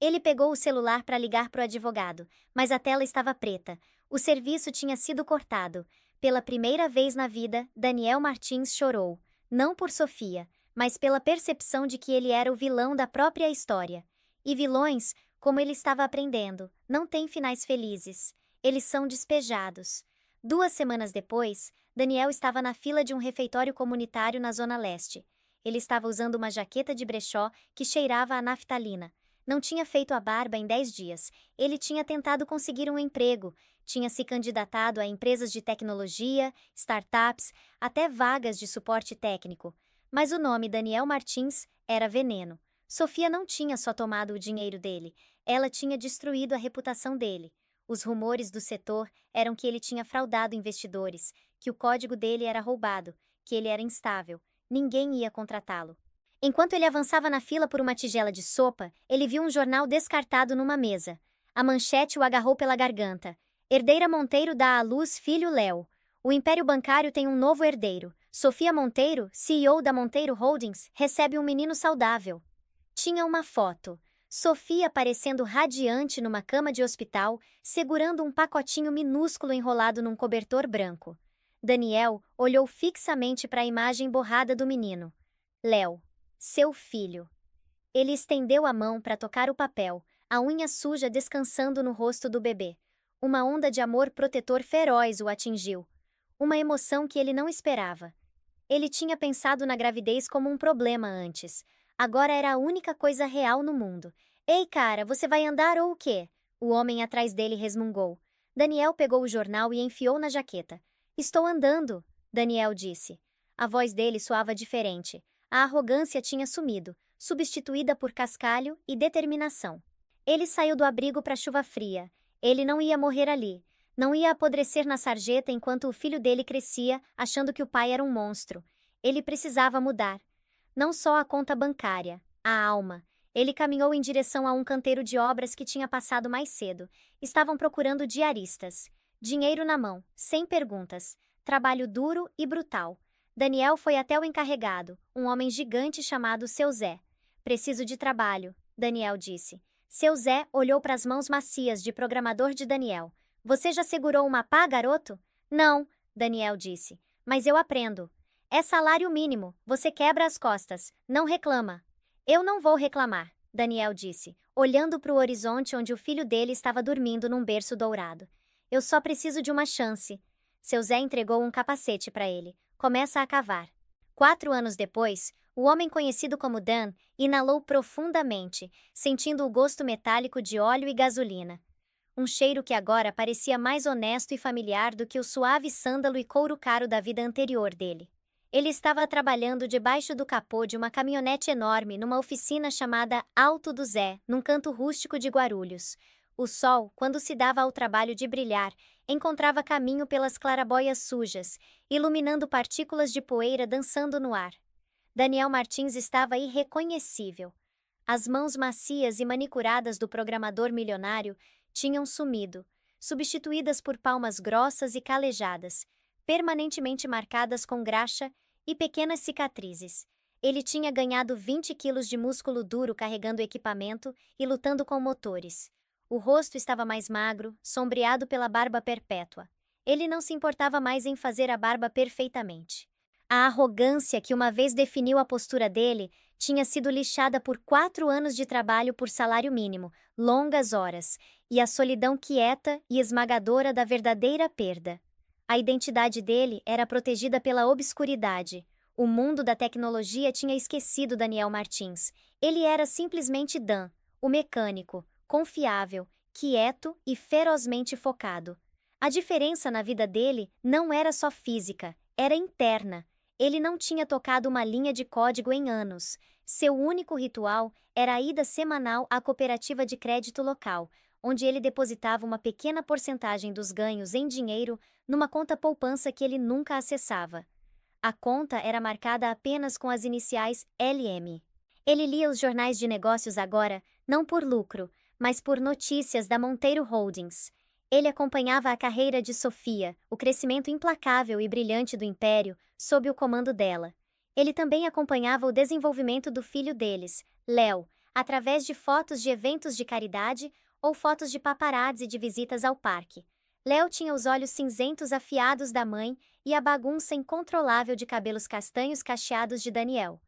Ele pegou o celular para ligar para o advogado, mas a tela estava preta. O serviço tinha sido cortado. Pela primeira vez na vida, Daniel Martins chorou. Não por Sofia, mas pela percepção de que ele era o vilão da própria história. E vilões, como ele estava aprendendo, não têm finais felizes. Eles são despejados. 2 semanas depois, Daniel estava na fila de um refeitório comunitário na Zona Leste. Ele estava usando uma jaqueta de brechó que cheirava a naftalina. Não tinha feito a barba em 10 dias. Ele tinha tentado conseguir um emprego, tinha se candidatado a empresas de tecnologia, startups, até vagas de suporte técnico. Mas o nome Daniel Martins era veneno. Sofia não tinha só tomado o dinheiro dele, ela tinha destruído a reputação dele. Os rumores do setor eram que ele tinha fraudado investidores, que o código dele era roubado, que ele era instável. Ninguém ia contratá-lo. Enquanto ele avançava na fila por uma tigela de sopa, ele viu um jornal descartado numa mesa. A manchete o agarrou pela garganta. Herdeira Monteiro dá à luz filho Léo. O império bancário tem um novo herdeiro. Sofia Monteiro, CEO da Monteiro Holdings, recebe um menino saudável. Tinha uma foto. Sofia parecendo radiante numa cama de hospital, segurando um pacotinho minúsculo enrolado num cobertor branco. Daniel olhou fixamente para a imagem borrada do menino. Léo. Seu filho. Ele estendeu a mão para tocar o papel, a unha suja descansando no rosto do bebê. Uma onda de amor protetor feroz o atingiu. Uma emoção que ele não esperava. Ele tinha pensado na gravidez como um problema antes. Agora era a única coisa real no mundo. "Ei, cara, você vai andar ou o quê?" O homem atrás dele resmungou. Daniel pegou o jornal e enfiou na jaqueta. "Estou andando", Daniel disse. A voz dele soava diferente. A arrogância tinha sumido, substituída por cascalho e determinação. Ele saiu do abrigo para a chuva fria. Ele não ia morrer ali. Não ia apodrecer na sarjeta enquanto o filho dele crescia, achando que o pai era um monstro. Ele precisava mudar. Não só a conta bancária, a alma. Ele caminhou em direção a um canteiro de obras que tinha passado mais cedo. Estavam procurando diaristas. Dinheiro na mão, sem perguntas. Trabalho duro e brutal. Daniel foi até o encarregado, um homem gigante chamado Seu Zé. "Preciso de trabalho", Daniel disse. Seu Zé olhou para as mãos macias de programador de Daniel. "Você já segurou uma pá, garoto?" "Não", Daniel disse. "Mas eu aprendo. É salário mínimo, você quebra as costas, não reclama." "Eu não vou reclamar", Daniel disse, olhando para o horizonte onde o filho dele estava dormindo num berço dourado. "Eu só preciso de uma chance." Seu Zé entregou um capacete para ele. "Começa a cavar." 4 anos depois, O homem conhecido como Dan inalou profundamente, sentindo o gosto metálico de óleo e gasolina. Um cheiro que agora parecia mais honesto e familiar do que o suave sândalo e couro caro da vida anterior dele. Ele estava trabalhando debaixo do capô de uma caminhonete enorme numa oficina chamada Alto do Zé, num canto rústico de Guarulhos. O sol, quando se dava ao trabalho de brilhar, encontrava caminho pelas clarabóias sujas, iluminando partículas de poeira dançando no ar. Daniel Martins estava irreconhecível. As mãos macias e manicuradas do programador milionário tinham sumido, substituídas por palmas grossas e calejadas, permanentemente marcadas com graxa e pequenas cicatrizes. Ele tinha ganhado 20 quilos de músculo duro carregando equipamento e lutando com motores. O rosto estava mais magro, sombreado pela barba perpétua. Ele não se importava mais em fazer a barba perfeitamente. A arrogância que uma vez definiu a postura dele tinha sido lixada por 4 anos de trabalho por salário mínimo, longas horas, e a solidão quieta e esmagadora da verdadeira perda. A identidade dele era protegida pela obscuridade. O mundo da tecnologia tinha esquecido Daniel Martins. Ele era simplesmente Dan, o mecânico, confiável, quieto e ferozmente focado. A diferença na vida dele não era só física, era interna. Ele não tinha tocado uma linha de código em anos. Seu único ritual era a ida semanal à cooperativa de crédito local, onde ele depositava uma pequena porcentagem dos ganhos em dinheiro numa conta poupança que ele nunca acessava. A conta era marcada apenas com as iniciais LM. Ele lia os jornais de negócios agora, não por lucro, mas por notícias da Monteiro Holdings. Ele acompanhava a carreira de Sofia, o crescimento implacável e brilhante do império, sob o comando dela. Ele também acompanhava o desenvolvimento do filho deles, Léo, através de fotos de eventos de caridade ou fotos de paparazzi de visitas ao parque. Léo tinha os olhos cinzentos afiados da mãe e a bagunça incontrolável de cabelos castanhos cacheados de Daniel.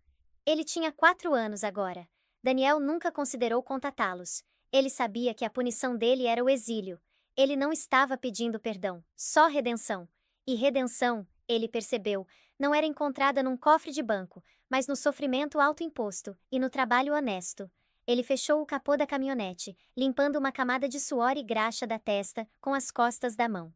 Ele tinha 4 anos agora. Daniel nunca considerou contatá-los. Ele sabia que a punição dele era o exílio. Ele não estava pedindo perdão, só redenção. E redenção, ele percebeu, não era encontrada num cofre de banco, mas no sofrimento autoimposto e no trabalho honesto. Ele fechou o capô da caminhonete, limpando uma camada de suor e graxa da testa com as costas da mão.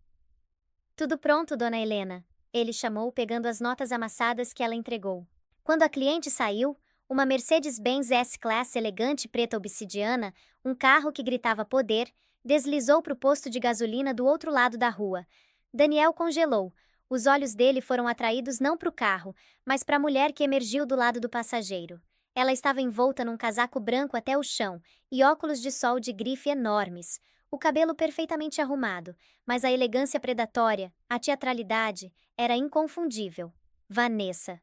"Tudo pronto, dona Helena", ele chamou, pegando as notas amassadas que ela entregou. Quando a cliente saiu, uma Mercedes-Benz S-Class elegante preta obsidiana, um carro que gritava poder, deslizou para o posto de gasolina do outro lado da rua. Daniel congelou. Os olhos dele foram atraídos não para o carro, mas para a mulher que emergiu do lado do passageiro. Ela estava envolta num casaco branco até o chão e óculos de sol de grife enormes, o cabelo perfeitamente arrumado, mas a elegância predatória, a teatralidade, era inconfundível. Vanessa.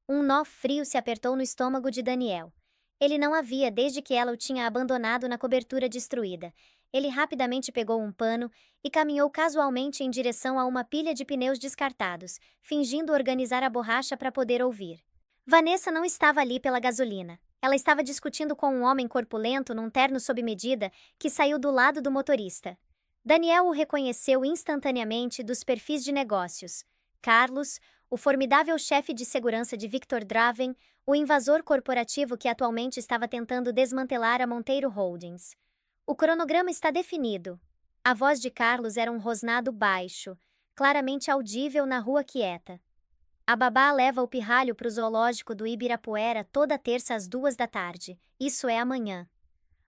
Um nó frio se apertou no estômago de Daniel. Ele não a via desde que ela o tinha abandonado na cobertura destruída. Ele rapidamente pegou um pano e caminhou casualmente em direção a uma pilha de pneus descartados, fingindo organizar a borracha para poder ouvir. Vanessa não estava ali pela gasolina. Ela estava discutindo com um homem corpulento num terno sob medida que saiu do lado do motorista. Daniel o reconheceu instantaneamente dos perfis de negócios. Carlos, o formidável chefe de segurança de Victor Draven, o invasor corporativo que atualmente estava tentando desmantelar a Monteiro Holdings. "O cronograma está definido." A voz de Carlos era um rosnado baixo, claramente audível na rua quieta. "A babá leva o pirralho para o zoológico do Ibirapuera toda terça às 2 da tarde. Isso é amanhã."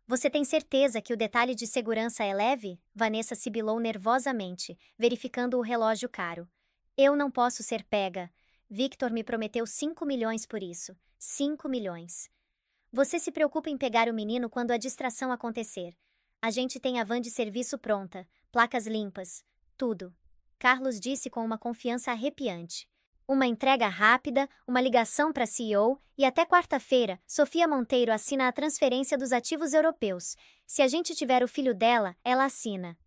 "Você tem certeza que o detalhe de segurança é leve?" Vanessa sibilou nervosamente, verificando o relógio caro. "Eu não posso ser pega. Victor me prometeu 5 milhões por isso. 5 milhões. Você se preocupa em pegar o menino quando a distração acontecer. A gente tem a van de serviço pronta, placas limpas, tudo." Carlos disse com uma confiança arrepiante. "Uma entrega rápida, uma ligação para CEO e até quarta-feira, Sofia Monteiro assina a transferência dos ativos europeus. Se a gente tiver o filho dela, ela assina."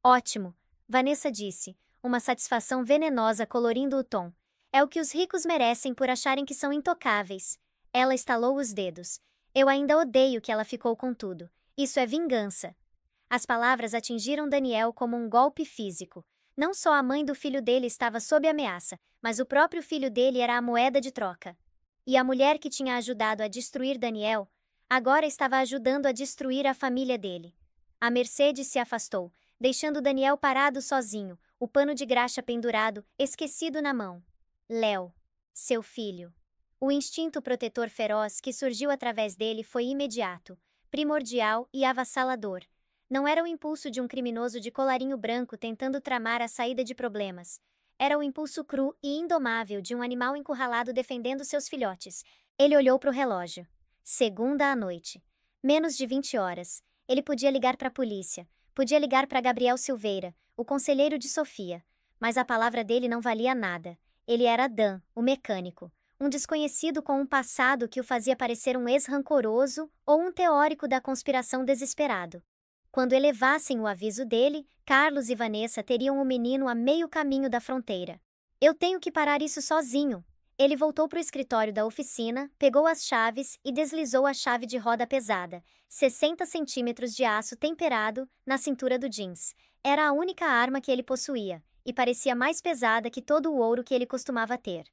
"Ótimo", Vanessa disse, uma satisfação venenosa colorindo o tom. "É o que os ricos merecem por acharem que são intocáveis." Ela estalou os dedos. "Eu ainda odeio que ela ficou com tudo. Isso é vingança." As palavras atingiram Daniel como um golpe físico. Não só a mãe do filho dele estava sob ameaça, mas o próprio filho dele era a moeda de troca. E a mulher que tinha ajudado a destruir Daniel, agora estava ajudando a destruir a família dele. A Mercedes se afastou, deixando Daniel parado sozinho, o pano de graxa pendurado, esquecido na mão. Léo, seu filho. O instinto protetor feroz que surgiu através dele foi imediato, primordial e avassalador. Não era o impulso de um criminoso de colarinho branco tentando tramar a saída de problemas. Era o impulso cru e indomável de um animal encurralado defendendo seus filhotes. Ele olhou para o relógio. Segunda à noite. Menos de 20 horas. Ele podia ligar para a polícia. Podia ligar para Gabriel Silveira, o conselheiro de Sofia. Mas a palavra dele não valia nada. Ele era Dan, o mecânico. Um desconhecido com um passado que o fazia parecer um ex-rancoroso ou um teórico da conspiração desesperado. Quando elevassem o aviso dele, Carlos e Vanessa teriam o menino a meio caminho da fronteira. Eu tenho que parar isso sozinho. Ele voltou para o escritório da oficina, pegou as chaves e deslizou a chave de roda pesada, 60 centímetros de aço temperado, na cintura do jeans. Era a única arma que ele possuía, e parecia mais pesada que todo o ouro que ele costumava ter.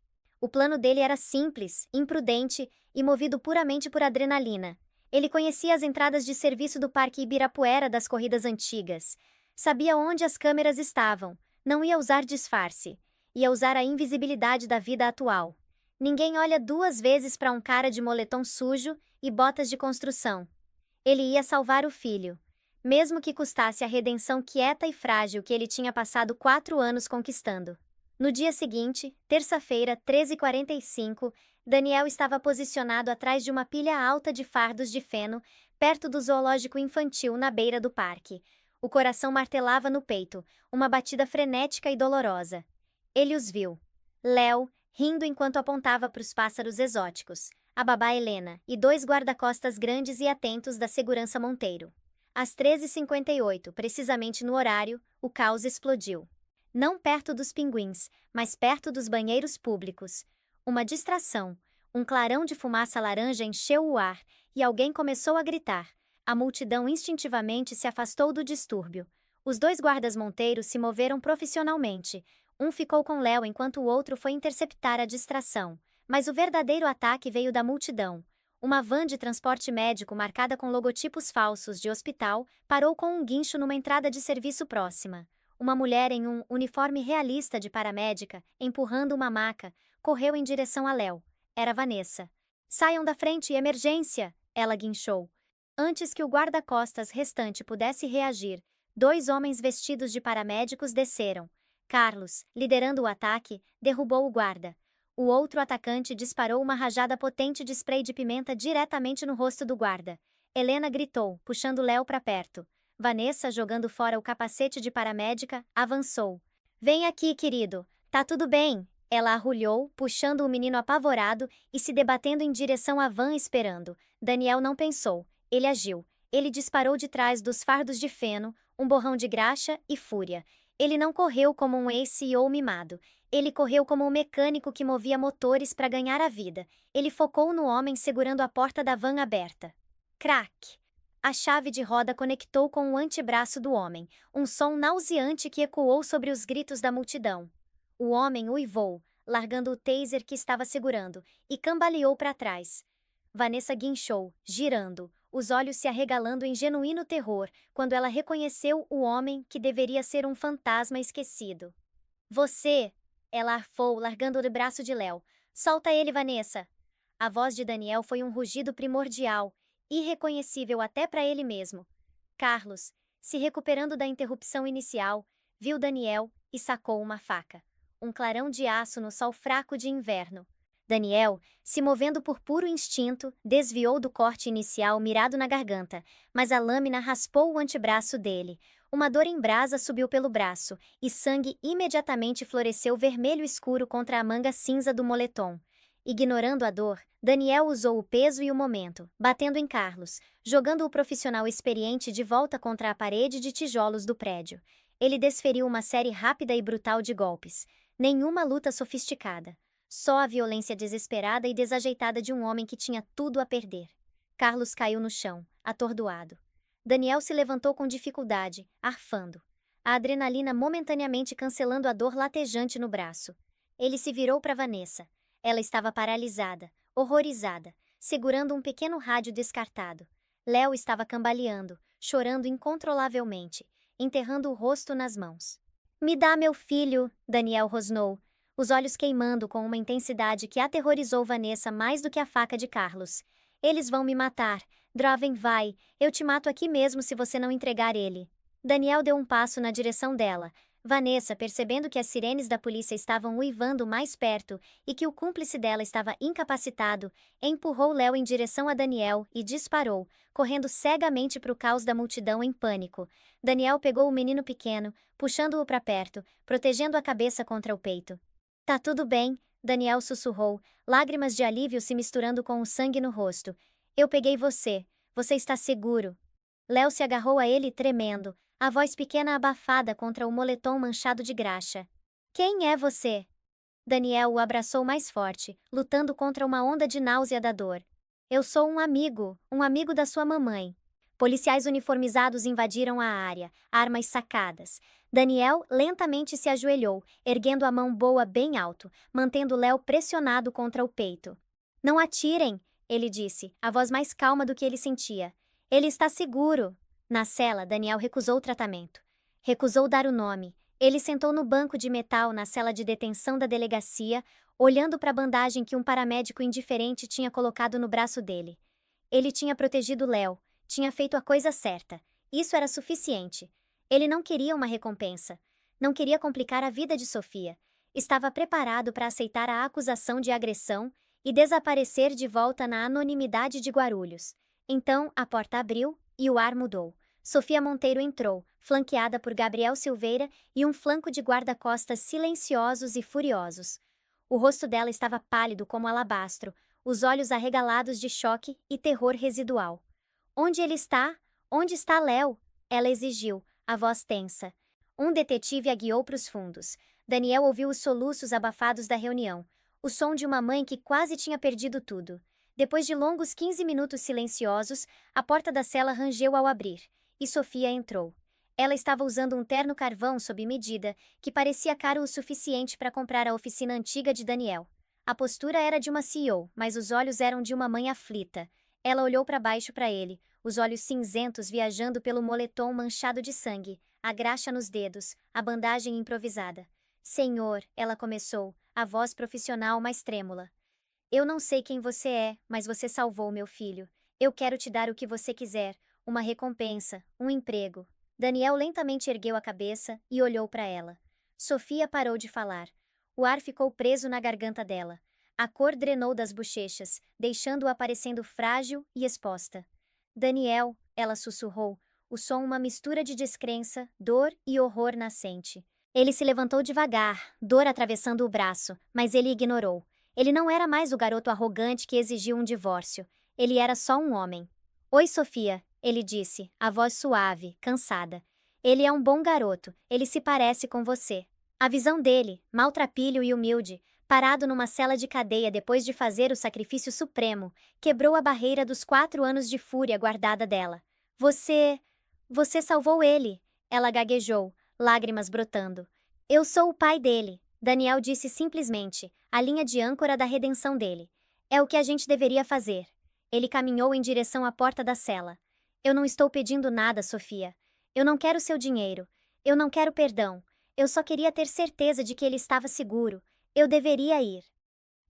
O plano dele era simples, imprudente e movido puramente por adrenalina. Ele conhecia as entradas de serviço do Parque Ibirapuera das corridas antigas. Sabia onde as câmeras estavam. Não ia usar disfarce. Ia usar a invisibilidade da vida atual. Ninguém olha duas vezes para um cara de moletom sujo e botas de construção. Ele ia salvar o filho. Mesmo que custasse a redenção quieta e frágil que ele tinha passado 4 anos conquistando. No dia seguinte, terça-feira, 13h45, Daniel estava posicionado atrás de uma pilha alta de fardos de feno, perto do zoológico infantil na beira do parque. O coração martelava no peito, uma batida frenética e dolorosa. Ele os viu. Léo, rindo enquanto apontava para os pássaros exóticos, a babá Helena e 2 guarda-costas grandes e atentos da segurança Monteiro. Às 13h58, precisamente no horário, o caos explodiu. Não perto dos pinguins, mas perto dos banheiros públicos. Uma distração. Um clarão de fumaça laranja encheu o ar e alguém começou a gritar. A multidão instintivamente se afastou do distúrbio. Os 2 guardas Monteiro se moveram profissionalmente. Um ficou com Léo enquanto o outro foi interceptar a distração. Mas o verdadeiro ataque veio da multidão. Uma van de transporte médico marcada com logotipos falsos de hospital parou com um guincho numa entrada de serviço próxima. Uma mulher em um uniforme realista de paramédica, empurrando uma maca, correu em direção a Léo. Era Vanessa. "Saiam da frente, emergência!" ela guinchou. Antes que o guarda-costas restante pudesse reagir, 2 homens vestidos de paramédicos desceram. Carlos, liderando o ataque, derrubou o guarda. O outro atacante disparou uma rajada potente de spray de pimenta diretamente no rosto do guarda. Helena gritou, puxando Léo para perto. Vanessa, jogando fora o capacete de paramédica, avançou. "Vem aqui, querido. Tá tudo bem?" Ela arrulhou, puxando o menino apavorado e se debatendo em direção à van esperando. Daniel não pensou. Ele agiu. Ele disparou de trás dos fardos de feno, um borrão de graxa e fúria. Ele não correu como um ex-CEO mimado. Ele correu como um mecânico que movia motores para ganhar a vida. Ele focou no homem segurando a porta da van aberta. Crack! A chave de roda conectou com o antebraço do homem, um som nauseante que ecoou sobre os gritos da multidão. O homem uivou, largando o taser que estava segurando, e cambaleou para trás. Vanessa guinchou, girando, os olhos se arregalando em genuíno terror, quando ela reconheceu o homem que deveria ser um fantasma esquecido. "Você!" ela arfou, largando o braço de Léo. "Solta ele, Vanessa!" A voz de Daniel foi um rugido primordial, irreconhecível até para ele mesmo. Carlos, se recuperando da interrupção inicial, viu Daniel e sacou uma faca. Um clarão de aço no sol fraco de inverno. Daniel, se movendo por puro instinto, desviou do corte inicial mirado na garganta, mas a lâmina raspou o antebraço dele. Uma dor em brasa subiu pelo braço, e sangue imediatamente floresceu vermelho escuro contra a manga cinza do moletom. Ignorando a dor, Daniel usou o peso e o momento, batendo em Carlos, jogando o profissional experiente de volta contra a parede de tijolos do prédio. Ele desferiu uma série rápida e brutal de golpes. Nenhuma luta sofisticada. Só a violência desesperada e desajeitada de um homem que tinha tudo a perder. Carlos caiu no chão, atordoado. Daniel se levantou com dificuldade, arfando. A adrenalina momentaneamente cancelando a dor latejante no braço. Ele se virou para Vanessa. Ela estava paralisada, horrorizada, segurando um pequeno rádio descartado. Léo estava cambaleando, chorando incontrolavelmente, enterrando o rosto nas mãos. Me dá meu filho, Daniel rosnou, os olhos queimando com uma intensidade que aterrorizou Vanessa mais do que a faca de Carlos. Eles vão me matar. Draven vai, eu te mato aqui mesmo se você não entregar ele. Daniel deu um passo na direção dela. Vanessa, percebendo que as sirenes da polícia estavam uivando mais perto e que o cúmplice dela estava incapacitado, empurrou Léo em direção a Daniel e disparou, correndo cegamente para o caos da multidão em pânico. Daniel pegou o menino pequeno, puxando-o para perto, protegendo a cabeça contra o peito. Tá tudo bem, Daniel sussurrou, lágrimas de alívio se misturando com o sangue no rosto. Eu peguei você. Você está seguro. Léo se agarrou a ele tremendo, a voz pequena abafada contra o moletom manchado de graxa. Quem é você? Daniel o abraçou mais forte, lutando contra uma onda de náusea da dor. Eu sou um amigo da sua mamãe. Policiais uniformizados invadiram a área, armas sacadas. Daniel lentamente se ajoelhou, erguendo a mão boa bem alto, mantendo Léo pressionado contra o peito. Não atirem, ele disse, a voz mais calma do que ele sentia. Ele está seguro. Na cela, Daniel recusou o tratamento. Recusou dar o nome. Ele sentou no banco de metal na cela de detenção da delegacia, olhando para a bandagem que um paramédico indiferente tinha colocado no braço dele. Ele tinha protegido Léo, tinha feito a coisa certa. Isso era suficiente. Ele não queria uma recompensa. Não queria complicar a vida de Sofia. Estava preparado para aceitar a acusação de agressão e desaparecer de volta na anonimidade de Guarulhos. Então, a porta abriu e o ar mudou. Sofia Monteiro entrou, flanqueada por Gabriel Silveira e um flanco de guarda-costas silenciosos e furiosos. O rosto dela estava pálido como alabastro, os olhos arregalados de choque e terror residual. Onde ele está? Onde está Léo? Ela exigiu, a voz tensa. Um detetive a guiou para os fundos. Daniel ouviu os soluços abafados da reunião, o som de uma mãe que quase tinha perdido tudo. Depois de longos 15 minutos silenciosos, a porta da cela rangeu ao abrir, e Sofia entrou. Ela estava usando um terno carvão sob medida, que parecia caro o suficiente para comprar a oficina antiga de Daniel. A postura era de uma CEO, mas os olhos eram de uma mãe aflita. Ela olhou para baixo para ele, os olhos cinzentos viajando pelo moletom manchado de sangue, a graxa nos dedos, a bandagem improvisada. Senhor, ela começou, a voz profissional mais trêmula. Eu não sei quem você é, mas você salvou meu filho. Eu quero te dar o que você quiser, uma recompensa, um emprego. Daniel lentamente ergueu a cabeça e olhou para ela. Sofia parou de falar. O ar ficou preso na garganta dela. A cor drenou das bochechas, deixando-a parecendo frágil e exposta. Daniel, ela sussurrou, o som uma mistura de descrença, dor e horror nascente. Ele se levantou devagar, dor atravessando o braço, mas ele ignorou. Ele não era mais o garoto arrogante que exigiu um divórcio. Ele era só um homem. Oi, Sofia, ele disse, a voz suave, cansada. Ele é um bom garoto, ele se parece com você. A visão dele, maltrapilho e humilde, parado numa cela de cadeia depois de fazer o sacrifício supremo, quebrou a barreira dos 4 anos de fúria guardada dela. Você salvou ele, ela gaguejou, lágrimas brotando. Eu sou o pai dele, Daniel disse simplesmente, a linha de âncora da redenção dele. É o que a gente deveria fazer. Ele caminhou em direção à porta da cela. Eu não estou pedindo nada, Sofia. Eu não quero seu dinheiro. Eu não quero perdão. Eu só queria ter certeza de que ele estava seguro. Eu deveria ir.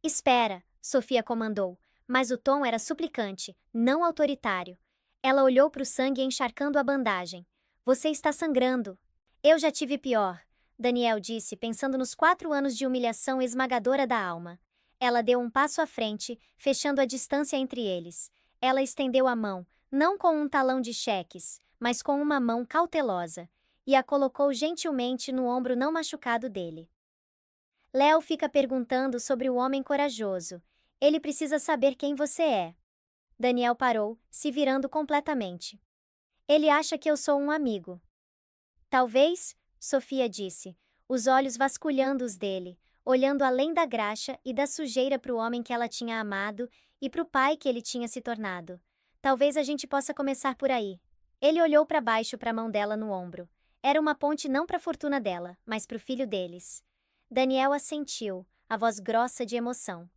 Espera, Sofia comandou, mas o tom era suplicante, não autoritário. Ela olhou para o sangue encharcando a bandagem. Você está sangrando. Eu já tive pior, Daniel disse, pensando nos 4 anos de humilhação esmagadora da alma. Ela deu um passo à frente, fechando a distância entre eles. Ela estendeu a mão, não com um talão de cheques, mas com uma mão cautelosa, e a colocou gentilmente no ombro não machucado dele. Léo fica perguntando sobre o homem corajoso. Ele precisa saber quem você é. Daniel parou, se virando completamente. Ele acha que eu sou um amigo. Talvez, Sofia disse, os olhos vasculhando os dele, olhando além da graxa e da sujeira para o homem que ela tinha amado e para o pai que ele tinha se tornado. Talvez a gente possa começar por aí. Ele olhou para baixo para a mão dela no ombro. Era uma ponte não para a fortuna dela, mas para o filho deles. Daniel assentiu, a voz grossa de emoção.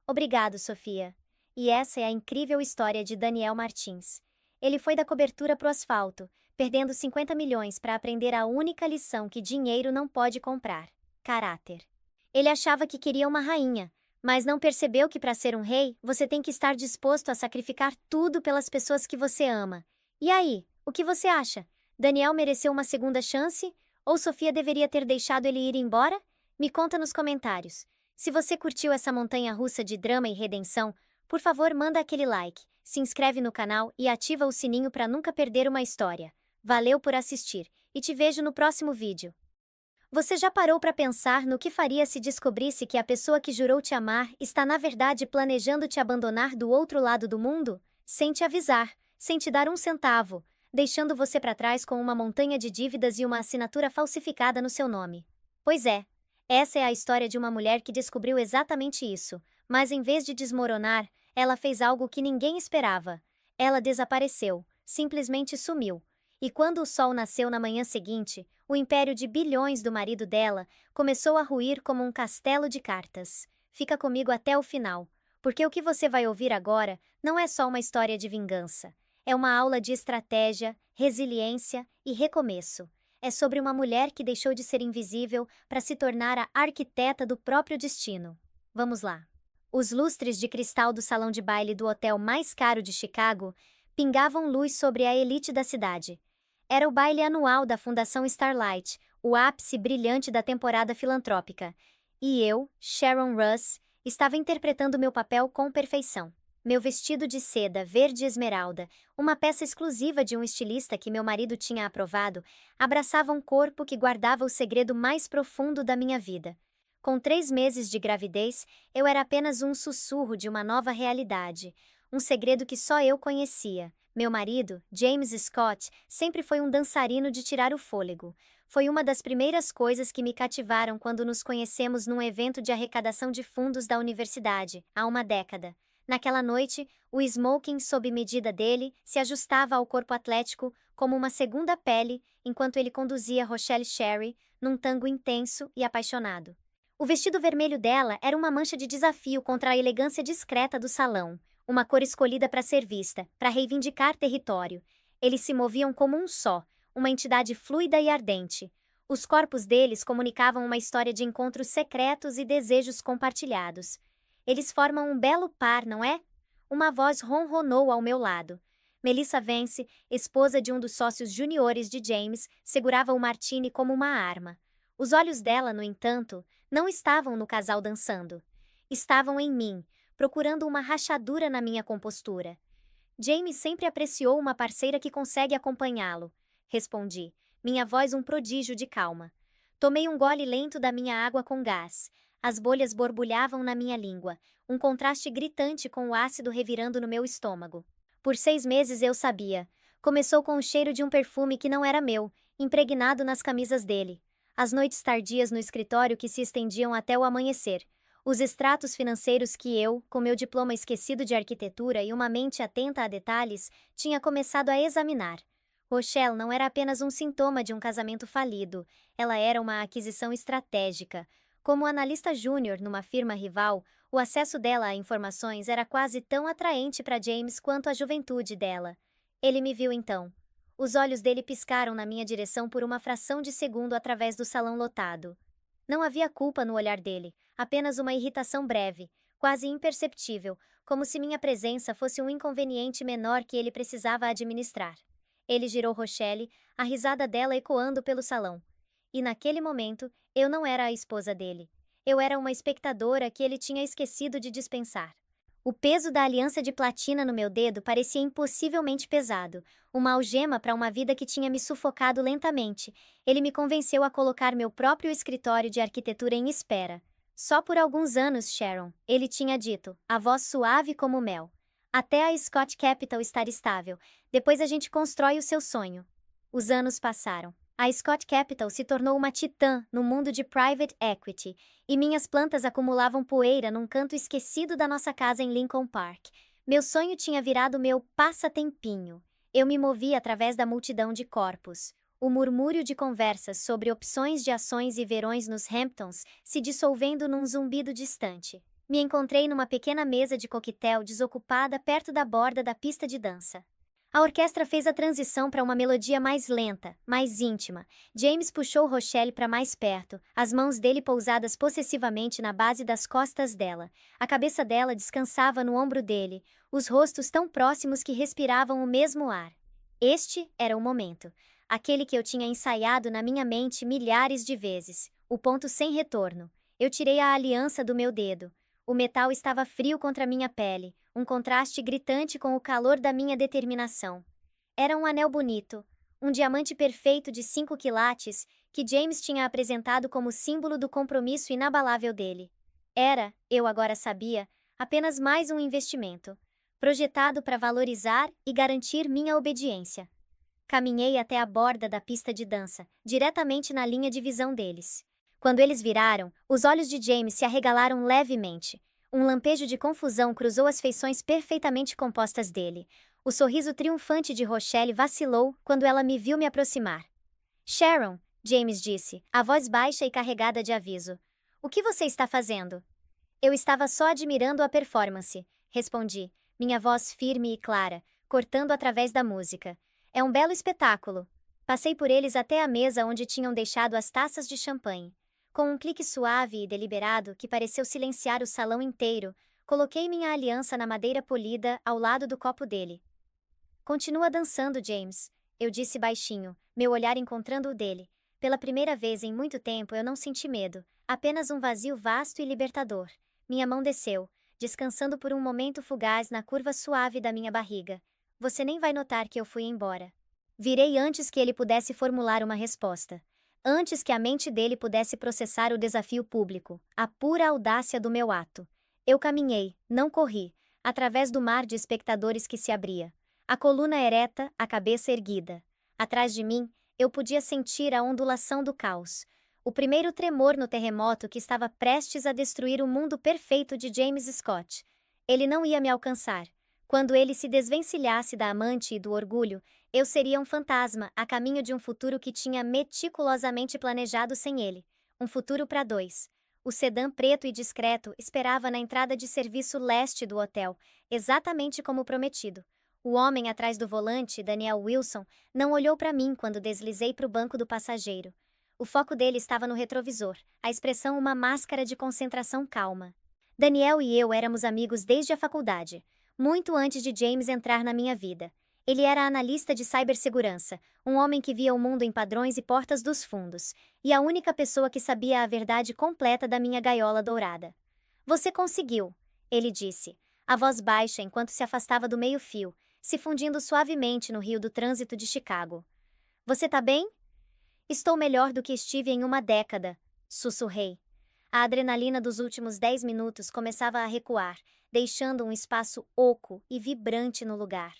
Obrigado, Sofia. E essa é a incrível história de Daniel Martins. Ele foi da cobertura pro asfalto, perdendo 50 milhões para aprender a única lição que dinheiro não pode comprar: caráter. Ele achava que queria uma rainha, mas não percebeu que para ser um rei, você tem que estar disposto a sacrificar tudo pelas pessoas que você ama. E aí, o que você acha? Daniel mereceu uma segunda chance? Ou Sofia deveria ter deixado ele ir embora? Me conta nos comentários. Se você curtiu essa montanha-russa de drama e redenção, por favor, manda aquele like, se inscreve no canal e ativa o sininho para nunca perder uma história. Valeu por assistir e te vejo no próximo vídeo. Você já parou para pensar no que faria se descobrisse que a pessoa que jurou te amar está na verdade planejando te abandonar do outro lado do mundo? Sem te avisar, sem te dar um centavo, deixando você para trás com uma montanha de dívidas e uma assinatura falsificada no seu nome. Pois é, essa é a história de uma mulher que descobriu exatamente isso, mas em vez de desmoronar, ela fez algo que ninguém esperava. Ela desapareceu, simplesmente sumiu. E quando o sol nasceu na manhã seguinte, o império de bilhões do marido dela começou a ruir como um castelo de cartas. Fica comigo até o final, porque o que você vai ouvir agora não é só uma história de vingança. É uma aula de estratégia, resiliência e recomeço. É sobre uma mulher que deixou de ser invisível para se tornar a arquiteta do próprio destino. Vamos lá. Os lustres de cristal do salão de baile do hotel mais caro de Chicago pingavam luz sobre a elite da cidade. Era o baile anual da Fundação Starlight, o ápice brilhante da temporada filantrópica. E eu, Sharon Russ, estava interpretando meu papel com perfeição. Meu vestido de seda verde esmeralda, uma peça exclusiva de um estilista que meu marido tinha aprovado, abraçava um corpo que guardava o segredo mais profundo da minha vida. Com 3 meses de gravidez, eu era apenas um sussurro de uma nova realidade, um segredo que só eu conhecia. Meu marido, James Scott, sempre foi um dançarino de tirar o fôlego. Foi uma das primeiras coisas que me cativaram quando nos conhecemos num evento de arrecadação de fundos da universidade, há uma década. Naquela noite, o smoking sob medida dele se ajustava ao corpo atlético como uma segunda pele enquanto ele conduzia Rochelle Sherry num tango intenso e apaixonado. O vestido vermelho dela era uma mancha de desafio contra a elegância discreta do salão, uma cor escolhida para ser vista, para reivindicar território. Eles se moviam como um só, uma entidade fluida e ardente. Os corpos deles comunicavam uma história de encontros secretos e desejos compartilhados. Eles formam um belo par, não é? Uma voz ronronou ao meu lado. Melissa Vance, esposa de um dos sócios juniores de James, segurava o martini como uma arma. Os olhos dela, no entanto, não estavam no casal dançando. Estavam em mim, procurando uma rachadura na minha compostura. James sempre apreciou uma parceira que consegue acompanhá-lo, respondi, minha voz um prodígio de calma. Tomei um gole lento da minha água com gás. As bolhas borbulhavam na minha língua, um contraste gritante com o ácido revirando no meu estômago. Por 6 meses eu sabia. Começou com o cheiro de um perfume que não era meu, impregnado nas camisas dele. As noites tardias no escritório que se estendiam até o amanhecer. Os extratos financeiros que eu, com meu diploma esquecido de arquitetura e uma mente atenta a detalhes, tinha começado a examinar. Rochelle não era apenas um sintoma de um casamento falido, ela era uma aquisição estratégica. Como analista júnior numa firma rival, o acesso dela a informações era quase tão atraente para James quanto a juventude dela. Ele me viu então. Os olhos dele piscaram na minha direção por uma fração de segundo através do salão lotado. Não havia culpa no olhar dele, apenas uma irritação breve, quase imperceptível, como se minha presença fosse um inconveniente menor que ele precisava administrar. Ele girou Rochelle, a risada dela ecoando pelo salão. E naquele momento, eu não era a esposa dele. Eu era uma espectadora que ele tinha esquecido de dispensar. O peso da aliança de platina no meu dedo parecia impossivelmente pesado, uma algema para uma vida que tinha me sufocado lentamente. Ele me convenceu a colocar meu próprio escritório de arquitetura em espera. Só por alguns anos, Sharon, ele tinha dito, a voz suave como mel. Até a Scott Capital estar estável, depois a gente constrói o seu sonho. Os anos passaram. A Scott Capital se tornou uma titã no mundo de private equity, e minhas plantas acumulavam poeira num canto esquecido da nossa casa em Lincoln Park. Meu sonho tinha virado meu passatempinho. Eu me movia através da multidão de corpos. O murmúrio de conversas sobre opções de ações e verões nos Hamptons se dissolvendo num zumbido distante. Me encontrei numa pequena mesa de coquetel desocupada perto da borda da pista de dança. A orquestra fez a transição para uma melodia mais lenta, mais íntima. James puxou Rochelle para mais perto, as mãos dele pousadas possessivamente na base das costas dela. A cabeça dela descansava no ombro dele, os rostos tão próximos que respiravam o mesmo ar. Este era o momento. Aquele que eu tinha ensaiado na minha mente milhares de vezes. O ponto sem retorno. Eu tirei a aliança do meu dedo. O metal estava frio contra minha pele, um contraste gritante com o calor da minha determinação. Era um anel bonito, um diamante perfeito de 5 quilates que James tinha apresentado como símbolo do compromisso inabalável dele. Era, eu agora sabia, apenas mais um investimento, projetado para valorizar e garantir minha obediência. Caminhei até a borda da pista de dança, diretamente na linha de visão deles. Quando eles viraram, os olhos de James se arregalaram levemente. Um lampejo de confusão cruzou as feições perfeitamente compostas dele. O sorriso triunfante de Rochelle vacilou quando ela me viu me aproximar. Sharon, James disse, a voz baixa e carregada de aviso. O que você está fazendo? Eu estava só admirando a performance, respondi, minha voz firme e clara, cortando através da música. É um belo espetáculo. Passei por eles até a mesa onde tinham deixado as taças de champanhe. Com um clique suave e deliberado que pareceu silenciar o salão inteiro, coloquei minha aliança na madeira polida ao lado do copo dele. Continua dançando, James, eu disse baixinho, meu olhar encontrando o dele. Pela primeira vez em muito tempo eu não senti medo, apenas um vazio vasto e libertador. Minha mão desceu, descansando por um momento fugaz na curva suave da minha barriga. Você nem vai notar que eu fui embora. Virei antes que ele pudesse formular uma resposta. Antes que a mente dele pudesse processar o desafio público, a pura audácia do meu ato. Eu caminhei, não corri, através do mar de espectadores que se abria. A coluna ereta, a cabeça erguida. Atrás de mim, eu podia sentir a ondulação do caos. O primeiro tremor no terremoto que estava prestes a destruir o mundo perfeito de James Scott. Ele não ia me alcançar. Quando ele se desvencilhasse da amante e do orgulho, eu seria um fantasma a caminho de um futuro que tinha meticulosamente planejado sem ele. Um futuro para dois. O sedã preto e discreto esperava na entrada de serviço leste do hotel, exatamente como prometido. O homem atrás do volante, Daniel Wilson, não olhou para mim quando deslizei para o banco do passageiro. O foco dele estava no retrovisor, a expressão uma máscara de concentração calma. Daniel e eu éramos amigos desde a faculdade, muito antes de James entrar na minha vida. Ele era analista de cibersegurança, um homem que via o mundo em padrões e portas dos fundos, e a única pessoa que sabia a verdade completa da minha gaiola dourada. Você conseguiu, ele disse, a voz baixa enquanto se afastava do meio-fio, se fundindo suavemente no rio do trânsito de Chicago. Você tá bem? Estou melhor do que estive em uma década, sussurrei. A adrenalina dos últimos 10 minutos começava a recuar, deixando um espaço oco e vibrante no lugar.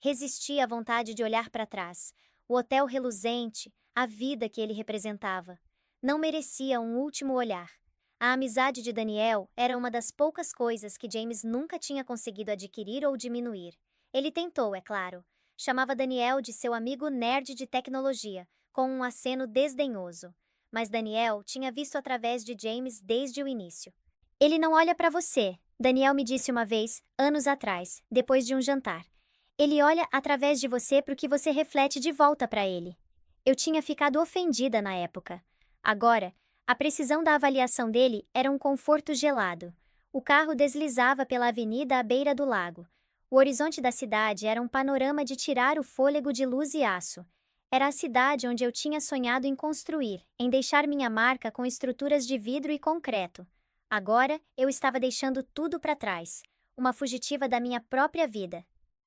Resisti à vontade de olhar para trás. O hotel reluzente, a vida que ele representava. Não merecia um último olhar. A amizade de Daniel era uma das poucas coisas que James nunca tinha conseguido adquirir ou diminuir. Ele tentou, é claro. Chamava Daniel de seu amigo nerd de tecnologia, com um aceno desdenhoso. Mas Daniel tinha visto através de James desde o início. Ele não olha para você, Daniel me disse uma vez, anos atrás, depois de um jantar. Ele olha através de você para o que você reflete de volta para ele. Eu tinha ficado ofendida na época. Agora, a precisão da avaliação dele era um conforto gelado. O carro deslizava pela avenida à beira do lago. O horizonte da cidade era um panorama de tirar o fôlego de luz e aço. Era a cidade onde eu tinha sonhado em construir, em deixar minha marca com estruturas de vidro e concreto. Agora, eu estava deixando tudo para trás, uma fugitiva da minha própria vida.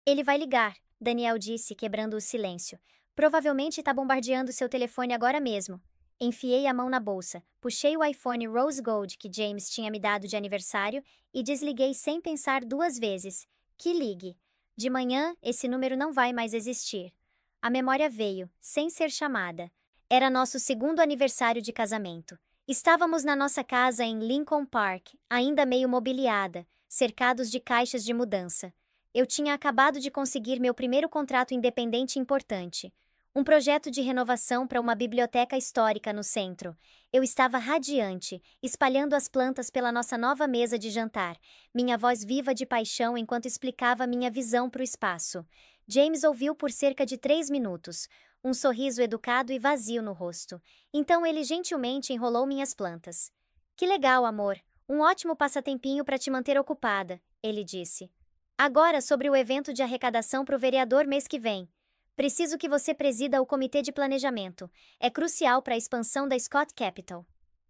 Ele vai ligar, Daniel disse, quebrando o silêncio. Provavelmente está bombardeando seu telefone agora mesmo. Enfiei a mão na bolsa, puxei o iPhone Rose Gold que James tinha me dado de aniversário e desliguei sem pensar 2 vezes. Que ligue. De manhã, esse número não vai mais existir. A memória veio, sem ser chamada. Era nosso 2º aniversário de casamento. Estávamos na nossa casa em Lincoln Park, ainda meio mobiliada, cercados de caixas de mudança. Eu tinha acabado de conseguir meu primeiro contrato independente importante. Um projeto de renovação para uma biblioteca histórica no centro. Eu estava radiante, espalhando as plantas pela nossa nova mesa de jantar, minha voz viva de paixão enquanto explicava minha visão para o espaço. James ouviu por cerca de 3 minutos, um sorriso educado e vazio no rosto. Então ele gentilmente enrolou minhas plantas. Que legal, amor. Um ótimo passatempinho para te manter ocupada, ele disse. Agora sobre o evento de arrecadação para o vereador mês que vem. Preciso que você presida o comitê de planejamento. É crucial para a expansão da Scott Capital.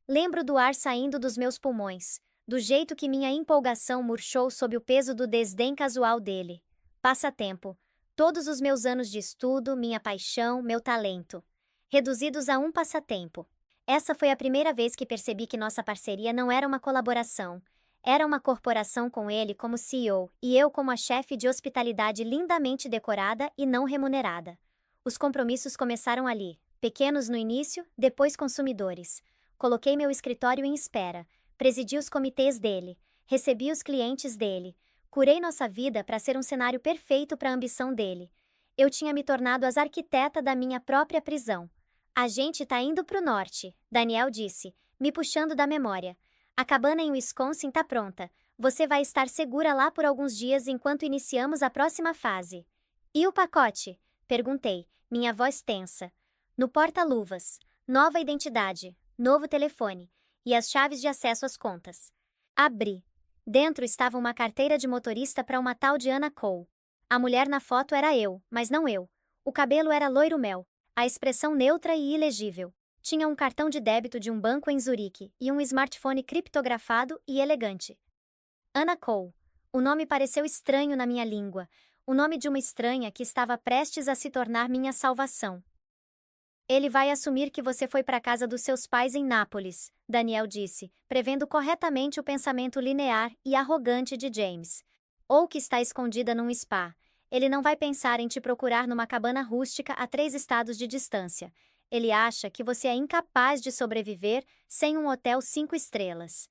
Lembro do ar saindo dos meus pulmões, do jeito que minha empolgação murchou sob o peso do desdém casual dele. Passatempo. Todos os meus anos de estudo, minha paixão, meu talento. Reduzidos a um passatempo. Essa foi a primeira vez que percebi que nossa parceria não era uma colaboração. Era uma corporação com ele como CEO e eu como a chefe de hospitalidade lindamente decorada e não remunerada. Os compromissos começaram ali, pequenos no início, depois consumidores. Coloquei meu escritório em espera, presidi os comitês dele, recebi os clientes dele, curei nossa vida para ser um cenário perfeito para a ambição dele. Eu tinha me tornado as arquiteta da minha própria prisão. A gente tá indo pro norte, Daniel disse, me puxando da memória. A cabana em Wisconsin tá pronta. Você vai estar segura lá por alguns dias enquanto iniciamos a próxima fase. E o pacote? Perguntei, minha voz tensa. No porta-luvas. Nova identidade, novo telefone e as chaves de acesso às contas. Abri. Dentro estava uma carteira de motorista para uma tal de Anna Cole. A mulher na foto era eu, mas não eu. O cabelo era loiro mel, a expressão neutra e ilegível. Tinha um cartão de débito de um banco em Zurique e um smartphone criptografado e elegante. Anna Cole. O nome pareceu estranho na minha língua, o nome de uma estranha que estava prestes a se tornar minha salvação. Ele vai assumir que você foi para a casa dos seus pais em Nápoles, Daniel disse, prevendo corretamente o pensamento linear e arrogante de James. Ou que está escondida num spa. Ele não vai pensar em te procurar numa cabana rústica a 3 estados de distância. Ele acha que você é incapaz de sobreviver sem um hotel 5 estrelas.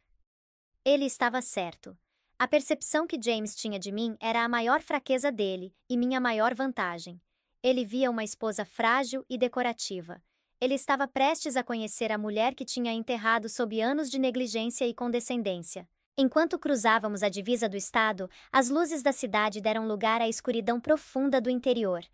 Ele estava certo. A percepção que James tinha de mim era a maior fraqueza dele e minha maior vantagem. Ele via uma esposa frágil e decorativa. Ele estava prestes a conhecer a mulher que tinha enterrado sob anos de negligência e condescendência. Enquanto cruzávamos a divisa do estado, as luzes da cidade deram lugar à escuridão profunda do interior.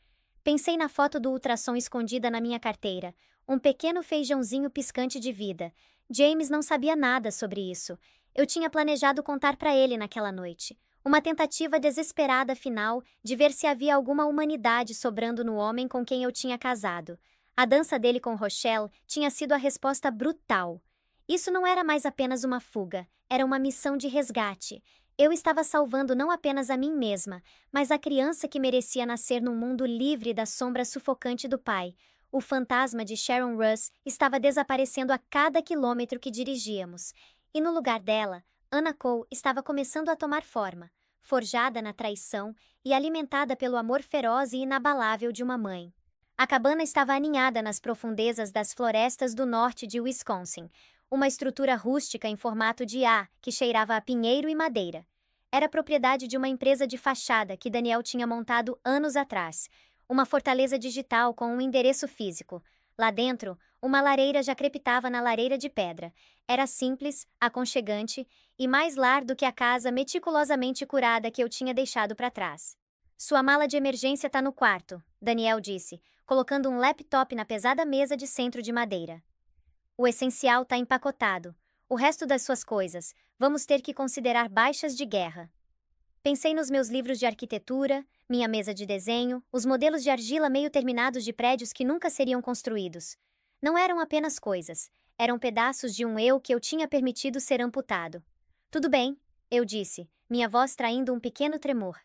Pensei na foto do ultrassom escondida na minha carteira, um pequeno feijãozinho piscante de vida. James não sabia nada sobre isso. Eu tinha planejado contar para ele naquela noite. Uma tentativa desesperada final de ver se havia alguma humanidade sobrando no homem com quem eu tinha casado. A dança dele com Rochelle tinha sido a resposta brutal. Isso não era mais apenas uma fuga, era uma missão de resgate. Eu estava salvando não apenas a mim mesma, mas a criança que merecia nascer num mundo livre da sombra sufocante do pai. O fantasma de Sharon Russ estava desaparecendo a cada quilômetro que dirigíamos. E no lugar dela, Anna Cole estava começando a tomar forma, forjada na traição e alimentada pelo amor feroz e inabalável de uma mãe. A cabana estava aninhada nas profundezas das florestas do norte de Wisconsin, uma estrutura rústica em formato de A que cheirava a pinheiro e madeira. Era propriedade de uma empresa de fachada que Daniel tinha montado anos atrás, uma fortaleza digital com um endereço físico. Lá dentro, uma lareira já crepitava na lareira de pedra. Era simples, aconchegante e mais lar do que a casa meticulosamente curada que eu tinha deixado para trás. Sua mala de emergência tá no quarto, Daniel disse, colocando um laptop na pesada mesa de centro de madeira. O essencial tá empacotado. O resto das suas coisas, vamos ter que considerar baixas de guerra. Pensei nos meus livros de arquitetura, minha mesa de desenho, os modelos de argila meio terminados de prédios que nunca seriam construídos. Não eram apenas coisas, eram pedaços de um eu que eu tinha permitido ser amputado. Tudo bem, eu disse, minha voz traindo um pequeno tremor.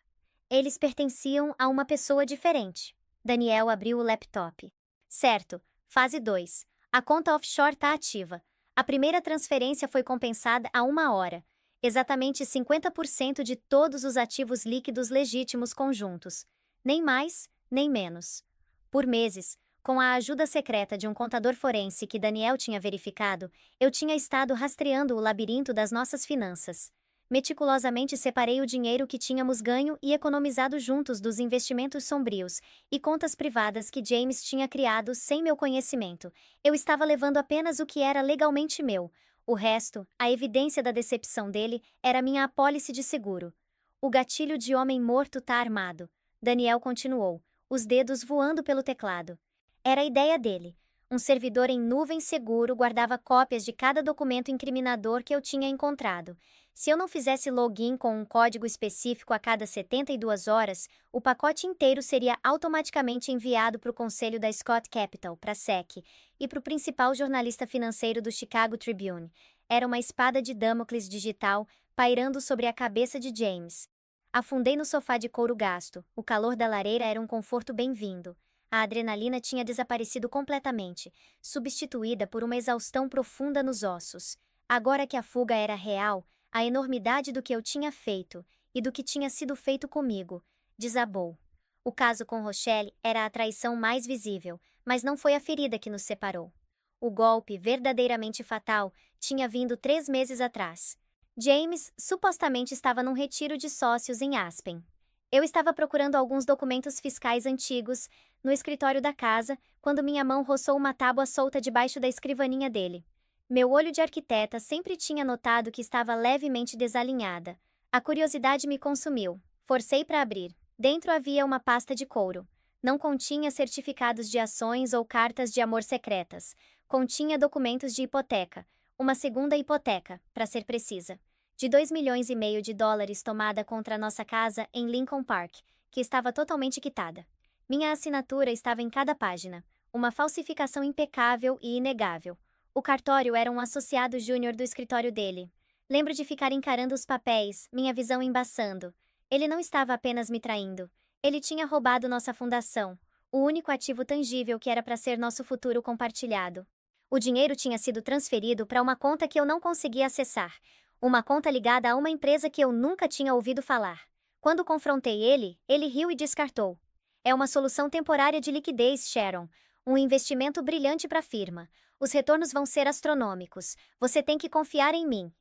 Eles pertenciam a uma pessoa diferente. Daniel abriu o laptop. Certo, fase 2. A conta offshore está ativa. A primeira transferência foi compensada há 1 hora. Exatamente 50% de todos os ativos líquidos legítimos conjuntos. Nem mais, nem menos. Por meses, com a ajuda secreta de um contador forense que Daniel tinha verificado, eu tinha estado rastreando o labirinto das nossas finanças. Meticulosamente separei o dinheiro que tínhamos ganho e economizado juntos dos investimentos sombrios e contas privadas que James tinha criado sem meu conhecimento. Eu estava levando apenas o que era legalmente meu. O resto, a evidência da decepção dele, era minha apólice de seguro. O gatilho de homem morto tá armado. Daniel continuou, os dedos voando pelo teclado. Era a ideia dele. Um servidor em nuvem seguro guardava cópias de cada documento incriminador que eu tinha encontrado. Se eu não fizesse login com um código específico a cada 72 horas, o pacote inteiro seria automaticamente enviado para o conselho da Scott Capital, para a SEC, e para o principal jornalista financeiro do Chicago Tribune. Era uma espada de Damocles digital pairando sobre a cabeça de James. Afundei no sofá de couro gasto. O calor da lareira era um conforto bem-vindo. A adrenalina tinha desaparecido completamente, substituída por uma exaustão profunda nos ossos. Agora que a fuga era real, a enormidade do que eu tinha feito, e do que tinha sido feito comigo, desabou. O caso com Rochelle era a traição mais visível, mas não foi a ferida que nos separou. O golpe, verdadeiramente fatal, tinha vindo 3 meses atrás. James supostamente estava num retiro de sócios em Aspen. Eu estava procurando alguns documentos fiscais antigos no escritório da casa, quando minha mão roçou uma tábua solta debaixo da escrivaninha dele. Meu olho de arquiteta sempre tinha notado que estava levemente desalinhada. A curiosidade me consumiu. Forcei para abrir. Dentro havia uma pasta de couro. Não continha certificados de ações ou cartas de amor secretas. Continha documentos de hipoteca. Uma segunda hipoteca, para ser precisa. De 2,5 milhões de dólares tomada contra nossa casa em Lincoln Park, que estava totalmente quitada. Minha assinatura estava em cada página. Uma falsificação impecável e inegável. O cartório era um associado júnior do escritório dele. Lembro de ficar encarando os papéis, minha visão embaçando. Ele não estava apenas me traindo. Ele tinha roubado nossa fundação, o único ativo tangível que era para ser nosso futuro compartilhado. O dinheiro tinha sido transferido para uma conta que eu não conseguia acessar. Uma conta ligada a uma empresa que eu nunca tinha ouvido falar. Quando confrontei ele, ele riu e descartou. É uma solução temporária de liquidez, Sharon. Um investimento brilhante para a firma. Os retornos vão ser astronômicos. Você tem que confiar em mim.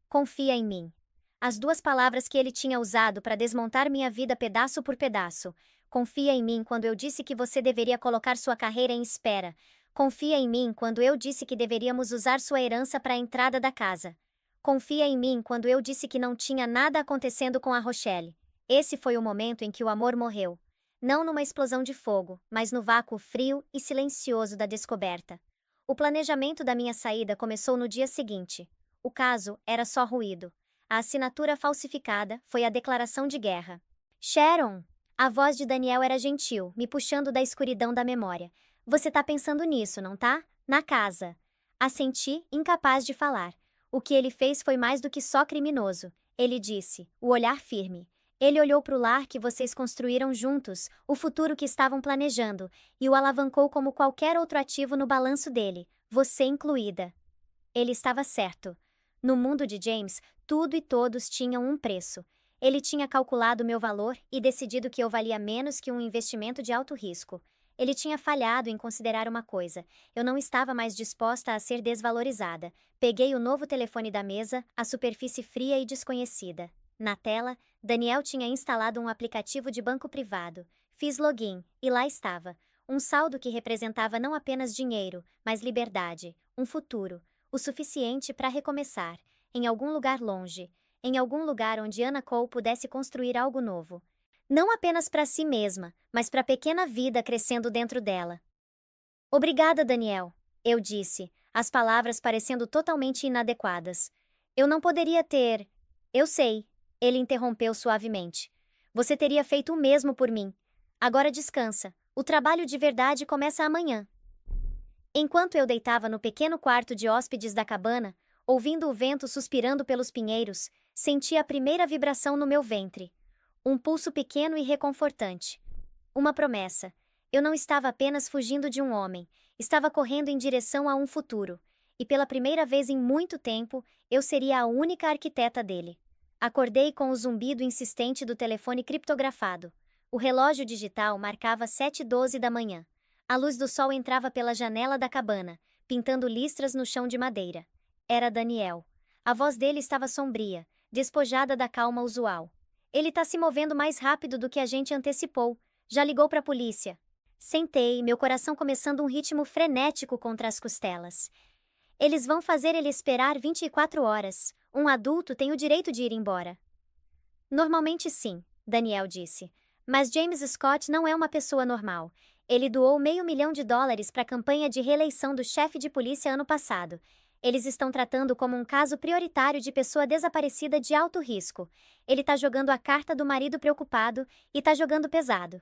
Confia em mim. As 2 palavras que ele tinha usado para desmontar minha vida pedaço por pedaço. Confia em mim quando eu disse que você deveria colocar sua carreira em espera. Confia em mim quando eu disse que deveríamos usar sua herança para a entrada da casa. Confia em mim quando eu disse que não tinha nada acontecendo com a Rochelle. Esse foi o momento em que o amor morreu. Não numa explosão de fogo, mas no vácuo frio e silencioso da descoberta. O planejamento da minha saída começou no dia seguinte. O caso era só ruído. A assinatura falsificada foi a declaração de guerra. Sharon! A voz de Daniel era gentil, me puxando da escuridão da memória. Você tá pensando nisso, não tá? Na casa. Assenti, incapaz de falar. O que ele fez foi mais do que só criminoso. Ele disse, o olhar firme. Ele olhou para o lar que vocês construíram juntos, o futuro que estavam planejando, e o alavancou como qualquer outro ativo no balanço dele, você incluída. Ele estava certo. No mundo de James, tudo e todos tinham um preço. Ele tinha calculado meu valor e decidido que eu valia menos que um investimento de alto risco. Ele tinha falhado em considerar uma coisa. Eu não estava mais disposta a ser desvalorizada. Peguei o novo telefone da mesa, a superfície fria e desconhecida. Na tela, Daniel tinha instalado um aplicativo de banco privado. Fiz login, e lá estava. Um saldo que representava não apenas dinheiro, mas liberdade, um futuro, o suficiente para recomeçar, em algum lugar longe, em algum lugar onde Anna Cole pudesse construir algo novo. Não apenas para si mesma, mas para a pequena vida crescendo dentro dela. Obrigada, Daniel, eu disse, as palavras parecendo totalmente inadequadas. Eu não poderia ter... Eu sei. Ele interrompeu suavemente. Você teria feito o mesmo por mim. Agora descansa. O trabalho de verdade começa amanhã. Enquanto eu deitava no pequeno quarto de hóspedes da cabana, ouvindo o vento suspirando pelos pinheiros, senti a primeira vibração no meu ventre. Um pulso pequeno e reconfortante. Uma promessa. Eu não estava apenas fugindo de um homem, estava correndo em direção a um futuro. E pela primeira vez em muito tempo, eu seria a única arquiteta dele. Acordei com o zumbido insistente do telefone criptografado. O relógio digital marcava 7h12 da manhã. A luz do sol entrava pela janela da cabana, pintando listras no chão de madeira. Era Daniel. A voz dele estava sombria, despojada da calma usual. Ele tá se movendo mais rápido do que a gente antecipou. Já ligou pra polícia. Sentei, meu coração começando um ritmo frenético contra as costelas. Eles vão fazer ele esperar 24 horas. Um adulto tem o direito de ir embora. Normalmente sim, Daniel disse. Mas James Scott não é uma pessoa normal. Ele doou $500.000 para a campanha de reeleição do chefe de polícia ano passado. Eles estão tratando como um caso prioritário de pessoa desaparecida de alto risco. Ele tá jogando a carta do marido preocupado e tá jogando pesado.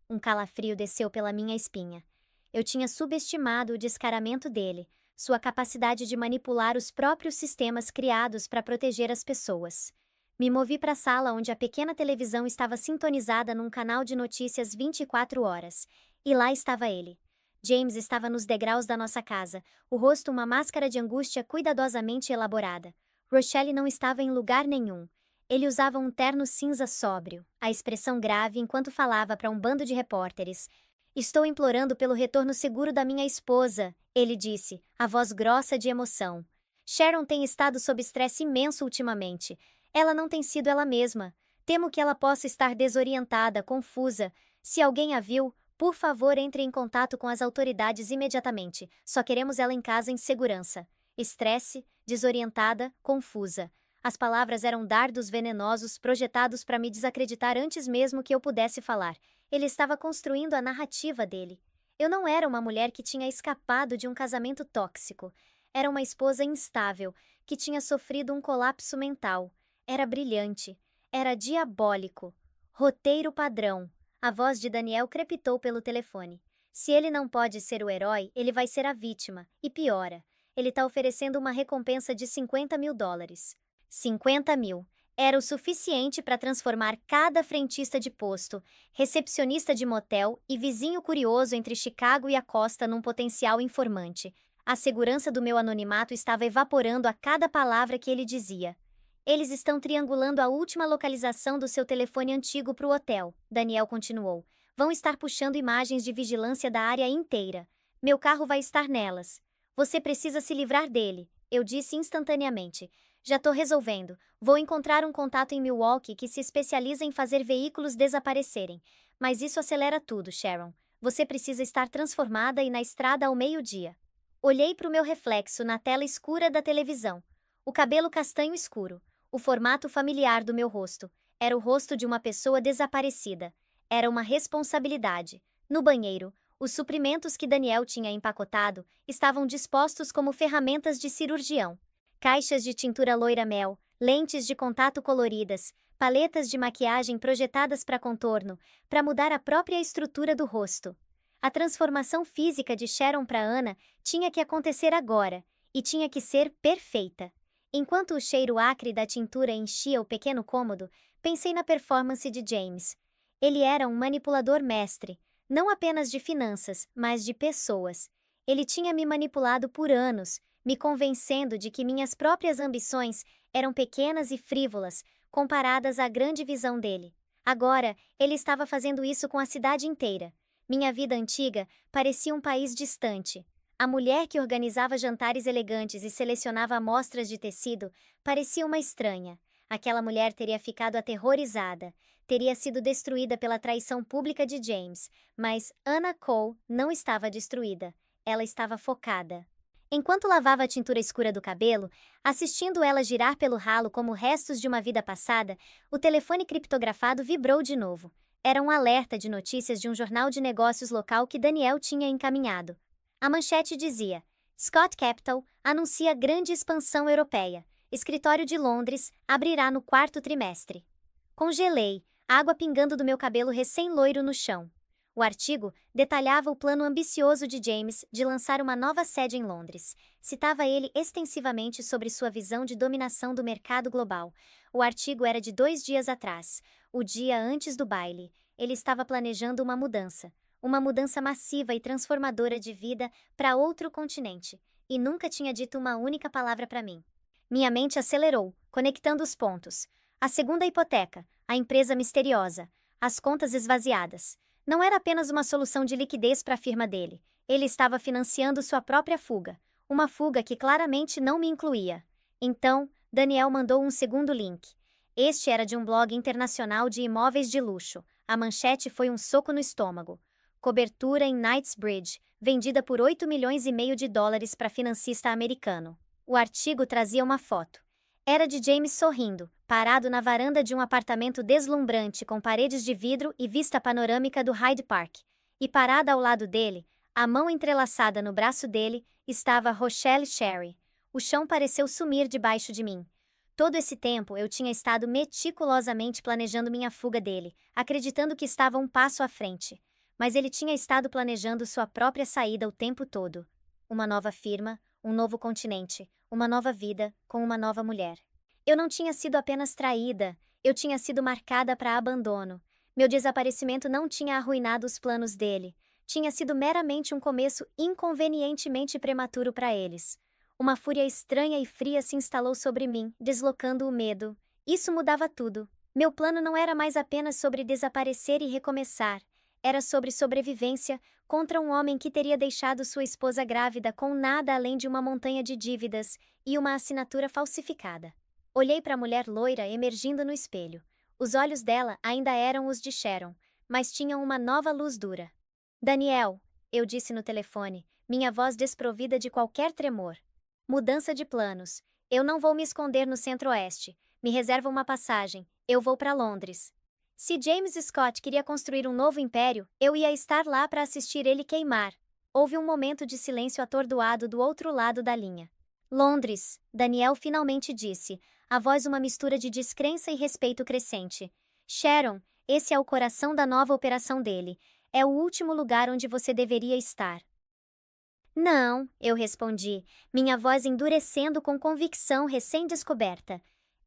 Um calafrio desceu pela minha espinha. Eu tinha subestimado o descaramento dele, sua capacidade de manipular os próprios sistemas criados para proteger as pessoas. Me movi para a sala onde a pequena televisão estava sintonizada num canal de notícias 24 horas. E lá estava ele. James estava nos degraus da nossa casa, o rosto uma máscara de angústia cuidadosamente elaborada. Rochelle não estava em lugar nenhum. Ele usava um terno cinza sóbrio, a expressão grave enquanto falava para um bando de repórteres. Estou implorando pelo retorno seguro da minha esposa, ele disse, a voz grossa de emoção. Sharon tem estado sob estresse imenso ultimamente. Ela não tem sido ela mesma. Temo que ela possa estar desorientada, confusa. Se alguém a viu, por favor, entre em contato com as autoridades imediatamente. Só queremos ela em casa em segurança. Estresse, desorientada, confusa. As palavras eram dardos venenosos projetados para me desacreditar antes mesmo que eu pudesse falar. Ele estava construindo a narrativa dele. Eu não era uma mulher que tinha escapado de um casamento tóxico. Era uma esposa instável, que tinha sofrido um colapso mental. Era brilhante. Era diabólico. Roteiro padrão. A voz de Daniel crepitou pelo telefone. Se ele não pode ser o herói, ele vai ser a vítima. E piora. Ele tá oferecendo uma recompensa de $50.000. 50 mil. Era o suficiente para transformar cada frentista de posto, recepcionista de motel e vizinho curioso entre Chicago e a costa num potencial informante. A segurança do meu anonimato estava evaporando a cada palavra que ele dizia. Eles estão triangulando a última localização do seu telefone antigo para o hotel, Daniel continuou. Vão estar puxando imagens de vigilância da área inteira. Meu carro vai estar nelas. Você precisa se livrar dele, eu disse instantaneamente. Já tô resolvendo. Vou encontrar um contato em Milwaukee que se especializa em fazer veículos desaparecerem. Mas isso acelera tudo, Sharon. Você precisa estar transformada e na estrada ao meio-dia. Olhei para o meu reflexo na tela escura da televisão. O cabelo castanho escuro. O formato familiar do meu rosto. Era o rosto de uma pessoa desaparecida. Era uma responsabilidade. No banheiro, os suprimentos que Daniel tinha empacotado estavam dispostos como ferramentas de cirurgião. Caixas de tintura loira-mel, lentes de contato coloridas, paletas de maquiagem projetadas para contorno, para mudar a própria estrutura do rosto. A transformação física de Sharon para Anna tinha que acontecer agora, e tinha que ser perfeita. Enquanto o cheiro acre da tintura enchia o pequeno cômodo, pensei na performance de James. Ele era um manipulador mestre, não apenas de finanças, mas de pessoas. Ele tinha me manipulado por anos, me convencendo de que minhas próprias ambições eram pequenas e frívolas, comparadas à grande visão dele. Agora, ele estava fazendo isso com a cidade inteira. Minha vida antiga parecia um país distante. A mulher que organizava jantares elegantes e selecionava amostras de tecido parecia uma estranha. Aquela mulher teria ficado aterrorizada, teria sido destruída pela traição pública de James, mas Anna Cole não estava destruída. Ela estava focada. Enquanto lavava a tintura escura do cabelo, assistindo ela girar pelo ralo como restos de uma vida passada, o telefone criptografado vibrou de novo. Era um alerta de notícias de um jornal de negócios local que Daniel tinha encaminhado. A manchete dizia: Scott Capital anuncia grande expansão europeia. Escritório de Londres abrirá no quarto trimestre. Congelei, água pingando do meu cabelo recém-loiro no chão. O artigo detalhava o plano ambicioso de James de lançar uma nova sede em Londres. Citava ele extensivamente sobre sua visão de dominação do mercado global. O artigo era de 2 dias atrás, o dia antes do baile. Ele estava planejando uma mudança massiva e transformadora de vida para outro continente, e nunca tinha dito uma única palavra para mim. Minha mente acelerou, conectando os pontos. A segunda hipoteca, a empresa misteriosa, as contas esvaziadas. Não era apenas uma solução de liquidez para a firma dele. Ele estava financiando sua própria fuga. Uma fuga que claramente não me incluía. Então, Daniel mandou um segundo link. Este era de um blog internacional de imóveis de luxo. A manchete foi um soco no estômago. Cobertura em Knightsbridge, vendida por 8,5 milhões para financista americano. O artigo trazia uma foto. Era de James sorrindo, parado na varanda de um apartamento deslumbrante com paredes de vidro e vista panorâmica do Hyde Park. E parada ao lado dele, a mão entrelaçada no braço dele, estava Rochelle Sherry. O chão pareceu sumir debaixo de mim. Todo esse tempo eu tinha estado meticulosamente planejando minha fuga dele, acreditando que estava um passo à frente. Mas ele tinha estado planejando sua própria saída o tempo todo. Uma nova firma, um novo continente, uma nova vida, com uma nova mulher. Eu não tinha sido apenas traída, eu tinha sido marcada para abandono. Meu desaparecimento não tinha arruinado os planos dele. Tinha sido meramente um começo inconvenientemente prematuro para eles. Uma fúria estranha e fria se instalou sobre mim, deslocando o medo. Isso mudava tudo. Meu plano não era mais apenas sobre desaparecer e recomeçar. Era sobre sobrevivência contra um homem que teria deixado sua esposa grávida com nada além de uma montanha de dívidas e uma assinatura falsificada. Olhei para a mulher loira emergindo no espelho. Os olhos dela ainda eram os de Sharon, mas tinham uma nova luz dura. Daniel, eu disse no telefone, minha voz desprovida de qualquer tremor. Mudança de planos. Eu não vou me esconder no centro-oeste. Me reserva uma passagem. Eu vou para Londres. Se James Scott queria construir um novo império, eu ia estar lá para assistir ele queimar. Houve um momento de silêncio atordoado do outro lado da linha. Londres, Daniel finalmente disse, a voz uma mistura de descrença e respeito crescente. Sharon, esse é o coração da nova operação dele. É o último lugar onde você deveria estar. Não, eu respondi, minha voz endurecendo com convicção recém-descoberta.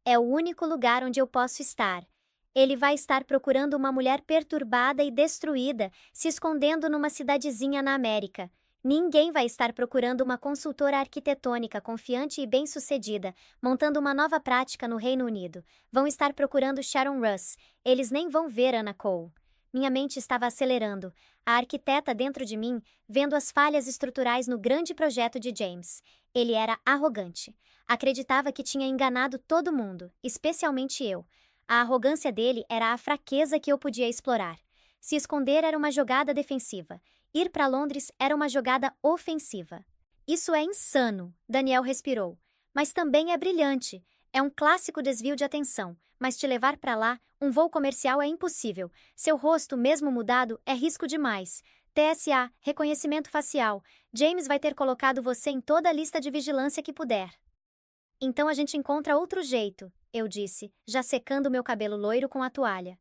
É o único lugar onde eu posso estar. Ele vai estar procurando uma mulher perturbada e destruída, se escondendo numa cidadezinha na América. Ninguém vai estar procurando uma consultora arquitetônica confiante e bem-sucedida, montando uma nova prática no Reino Unido. Vão estar procurando Sharon Russ. Eles nem vão ver Anna Cole. Minha mente estava acelerando. A arquiteta dentro de mim, vendo as falhas estruturais no grande projeto de James. Ele era arrogante. Acreditava que tinha enganado todo mundo, especialmente eu. A arrogância dele era a fraqueza que eu podia explorar. Se esconder era uma jogada defensiva. Ir para Londres era uma jogada ofensiva. Isso é insano, Daniel respirou. Mas também é brilhante. É um clássico desvio de atenção. Mas te levar para lá, um voo comercial é impossível. Seu rosto, mesmo mudado, é risco demais. TSA, reconhecimento facial. James vai ter colocado você em toda a lista de vigilância que puder. Então a gente encontra outro jeito, eu disse, já secando meu cabelo loiro com a toalha.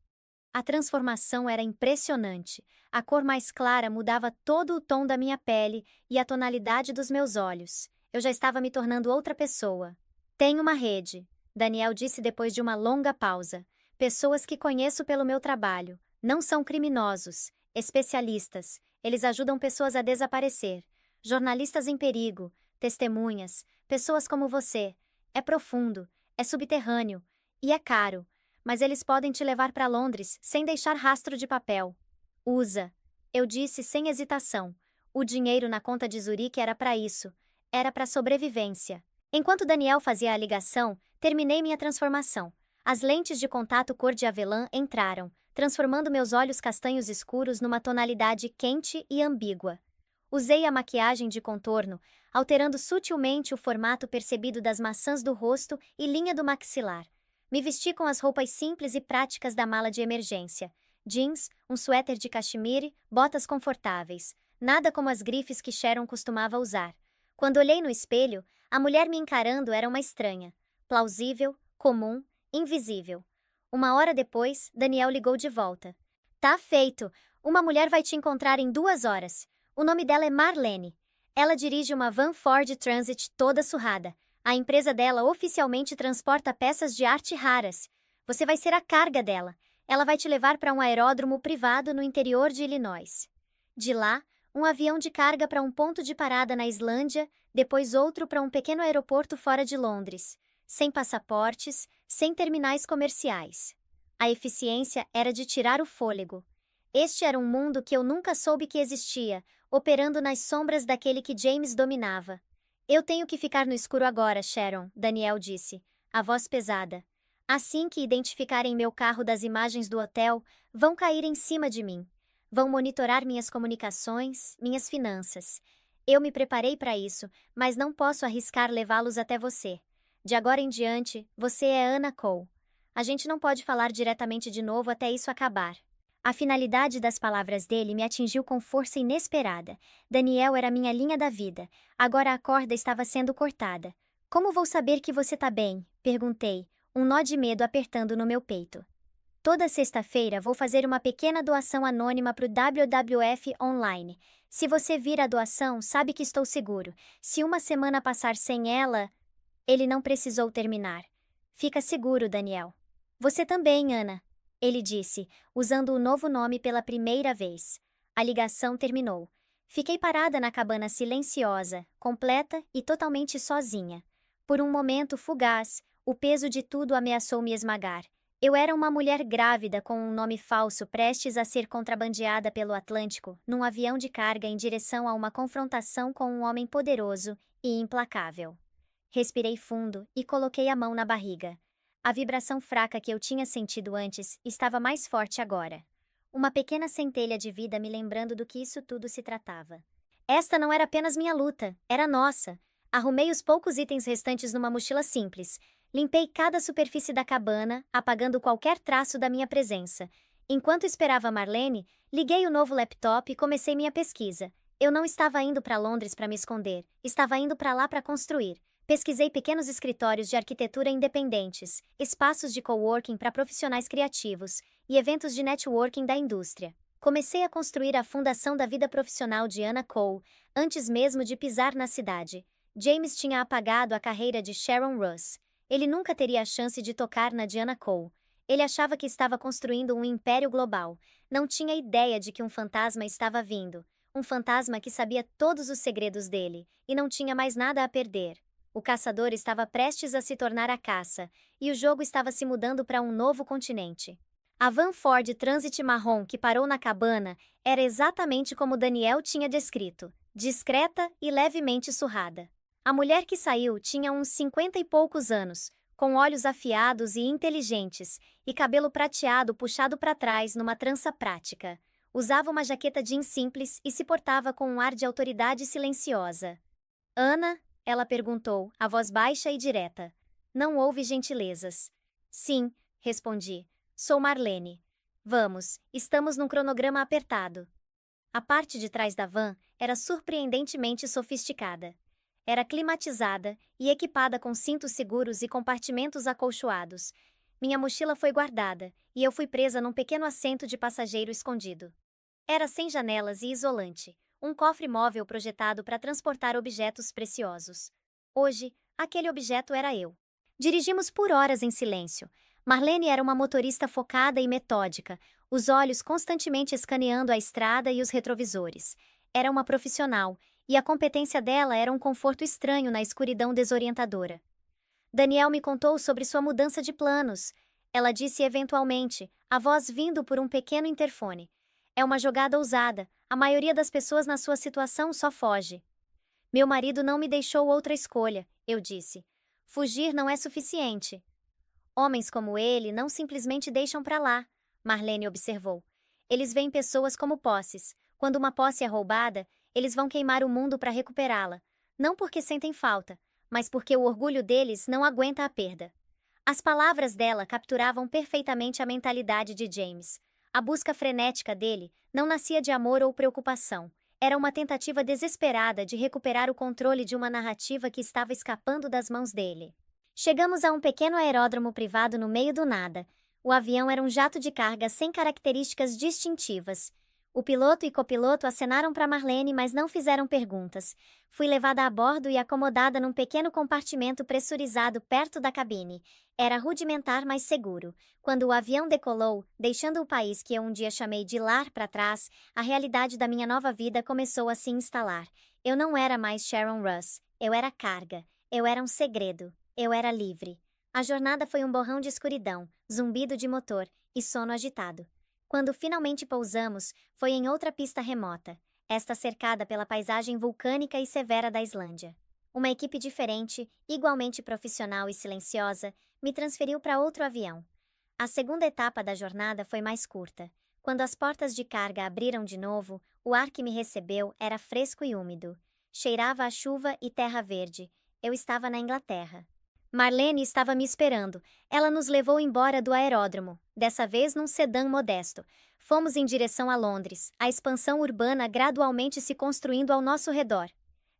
A transformação era impressionante. A cor mais clara mudava todo o tom da minha pele e a tonalidade dos meus olhos. Eu já estava me tornando outra pessoa. Tenho uma rede, Daniel disse depois de uma longa pausa. Pessoas que conheço pelo meu trabalho. Não são criminosos, especialistas. Eles ajudam pessoas a desaparecer. Jornalistas em perigo, testemunhas, pessoas como você. É profundo, é subterrâneo e é caro. Mas eles podem te levar para Londres sem deixar rastro de papel. Usa. Eu disse sem hesitação. O dinheiro na conta de Zurique era para isso. Era para sobrevivência. Enquanto Daniel fazia a ligação, terminei minha transformação. As lentes de contato cor de avelã entraram, transformando meus olhos castanhos escuros numa tonalidade quente e ambígua. Usei a maquiagem de contorno, alterando sutilmente o formato percebido das maçãs do rosto e linha do maxilar. Me vesti com as roupas simples e práticas da mala de emergência. Jeans, um suéter de cachemire, botas confortáveis. Nada como as grifes que Sharon costumava usar. Quando olhei no espelho, a mulher me encarando era uma estranha. Plausível, comum, invisível. Uma hora depois, Daniel ligou de volta. Tá feito. Uma mulher vai te encontrar em 2 horas. O nome dela é Marlene. Ela dirige uma van Ford Transit toda surrada. A empresa dela oficialmente transporta peças de arte raras. Você vai ser a carga dela. Ela vai te levar para um aeródromo privado no interior de Illinois. De lá, um avião de carga para um ponto de parada na Islândia, depois outro para um pequeno aeroporto fora de Londres. Sem passaportes, sem terminais comerciais. A eficiência era de tirar o fôlego. Este era um mundo que eu nunca soube que existia, operando nas sombras daquele que James dominava. Eu tenho que ficar no escuro agora, Sharon, Daniel disse. a voz pesada. Assim que identificarem meu carro das imagens do hotel, vão cair em cima de mim. Vão monitorar minhas comunicações, minhas finanças. Eu me preparei para isso, mas não posso arriscar levá-los até você. De agora em diante, você é Anna Cole. A gente não pode falar diretamente de novo até isso acabar. A finalidade das palavras dele me atingiu com força inesperada. Daniel era minha linha da vida. Agora a corda estava sendo cortada. Como vou saber que você tá bem? Perguntei, um nó de medo apertando no meu peito. Toda sexta-feira vou fazer uma pequena doação anônima para o WWF Online. Se você vir a doação, sabe que estou seguro. Se uma semana passar sem ela... Ele não precisou terminar. Fica seguro, Daniel. Você também, Ana. Ele disse, usando o novo nome pela primeira vez. A ligação terminou. Fiquei parada na cabana silenciosa, completa e totalmente sozinha. Por um momento fugaz, o peso de tudo ameaçou me esmagar. Eu era uma mulher grávida com um nome falso prestes a ser contrabandeada pelo Atlântico, num avião de carga em direção a uma confrontação com um homem poderoso e implacável. Respirei fundo e coloquei a mão na barriga. A vibração fraca que eu tinha sentido antes estava mais forte agora. Uma pequena centelha de vida me lembrando do que isso tudo se tratava. Esta não era apenas minha luta, era nossa. Arrumei os poucos itens restantes numa mochila simples. Limpei cada superfície da cabana, apagando qualquer traço da minha presença. Enquanto esperava Marlene, liguei o novo laptop e comecei minha pesquisa. Eu não estava indo para Londres para me esconder, estava indo para lá para construir. Pesquisei pequenos escritórios de arquitetura independentes, espaços de coworking para profissionais criativos e eventos de networking da indústria. Comecei a construir a fundação da vida profissional de Anna Cole, antes mesmo de pisar na cidade. James tinha apagado a carreira de Sharon Russ. Ele nunca teria a chance de tocar na de Anna Cole. Ele achava que estava construindo um império global. Não tinha ideia de que um fantasma estava vindo. Um fantasma que sabia todos os segredos dele, e não tinha mais nada a perder. O caçador estava prestes a se tornar a caça, e o jogo estava se mudando para um novo continente. A van Ford Transit marrom que parou na cabana era exatamente como Daniel tinha descrito, discreta e levemente surrada. A mulher que saiu tinha uns 50 e poucos anos, com olhos afiados e inteligentes, e cabelo prateado puxado para trás numa trança prática. Usava uma jaqueta jeans simples e se portava com um ar de autoridade silenciosa. Ana? Ela perguntou, a voz baixa e direta. Não houve gentilezas. Sim, respondi. Sou Marlene. Vamos, estamos num cronograma apertado. A parte de trás da van era surpreendentemente sofisticada. Era climatizada e equipada com cintos seguros e compartimentos acolchoados. Minha mochila foi guardada e eu fui presa num pequeno assento de passageiro escondido. Era sem janelas e isolante. Um cofre móvel projetado para transportar objetos preciosos. Hoje, aquele objeto era eu. Dirigimos por horas em silêncio. Marlene era uma motorista focada e metódica, os olhos constantemente escaneando a estrada e os retrovisores. Era uma profissional, e a competência dela era um conforto estranho na escuridão desorientadora. Daniel me contou sobre sua mudança de planos. Ela disse eventualmente, a voz vindo por um pequeno interfone. É uma jogada ousada. A maioria das pessoas na sua situação só foge. Meu marido não me deixou outra escolha, eu disse. Fugir não é suficiente. Homens como ele não simplesmente deixam pra lá, Marlene observou. Eles veem pessoas como posses. Quando uma posse é roubada, eles vão queimar o mundo para recuperá-la. Não porque sentem falta, mas porque o orgulho deles não aguenta a perda. As palavras dela capturavam perfeitamente a mentalidade de James. A busca frenética dele não nascia de amor ou preocupação. Era uma tentativa desesperada de recuperar o controle de uma narrativa que estava escapando das mãos dele. Chegamos a um pequeno aeródromo privado no meio do nada. O avião era um jato de carga sem características distintivas. O piloto e copiloto acenaram para Marlene, mas não fizeram perguntas. Fui levada a bordo e acomodada num pequeno compartimento pressurizado perto da cabine. Era rudimentar, mas seguro. Quando o avião decolou, deixando o país que eu um dia chamei de lar para trás, a realidade da minha nova vida começou a se instalar. Eu não era mais Sharon Russ. Eu era carga. Eu era um segredo. Eu era livre. A jornada foi um borrão de escuridão, zumbido de motor e sono agitado. Quando finalmente pousamos, foi em outra pista remota, esta cercada pela paisagem vulcânica e severa da Islândia. Uma equipe diferente, igualmente profissional e silenciosa, me transferiu para outro avião. A segunda etapa da jornada foi mais curta. Quando as portas de carga abriram de novo, o ar que me recebeu era fresco e úmido. Cheirava a chuva e terra verde. Eu estava na Inglaterra. Marlene estava me esperando. Ela nos levou embora do aeródromo, dessa vez num sedã modesto. Fomos em direção a Londres, a expansão urbana gradualmente se construindo ao nosso redor.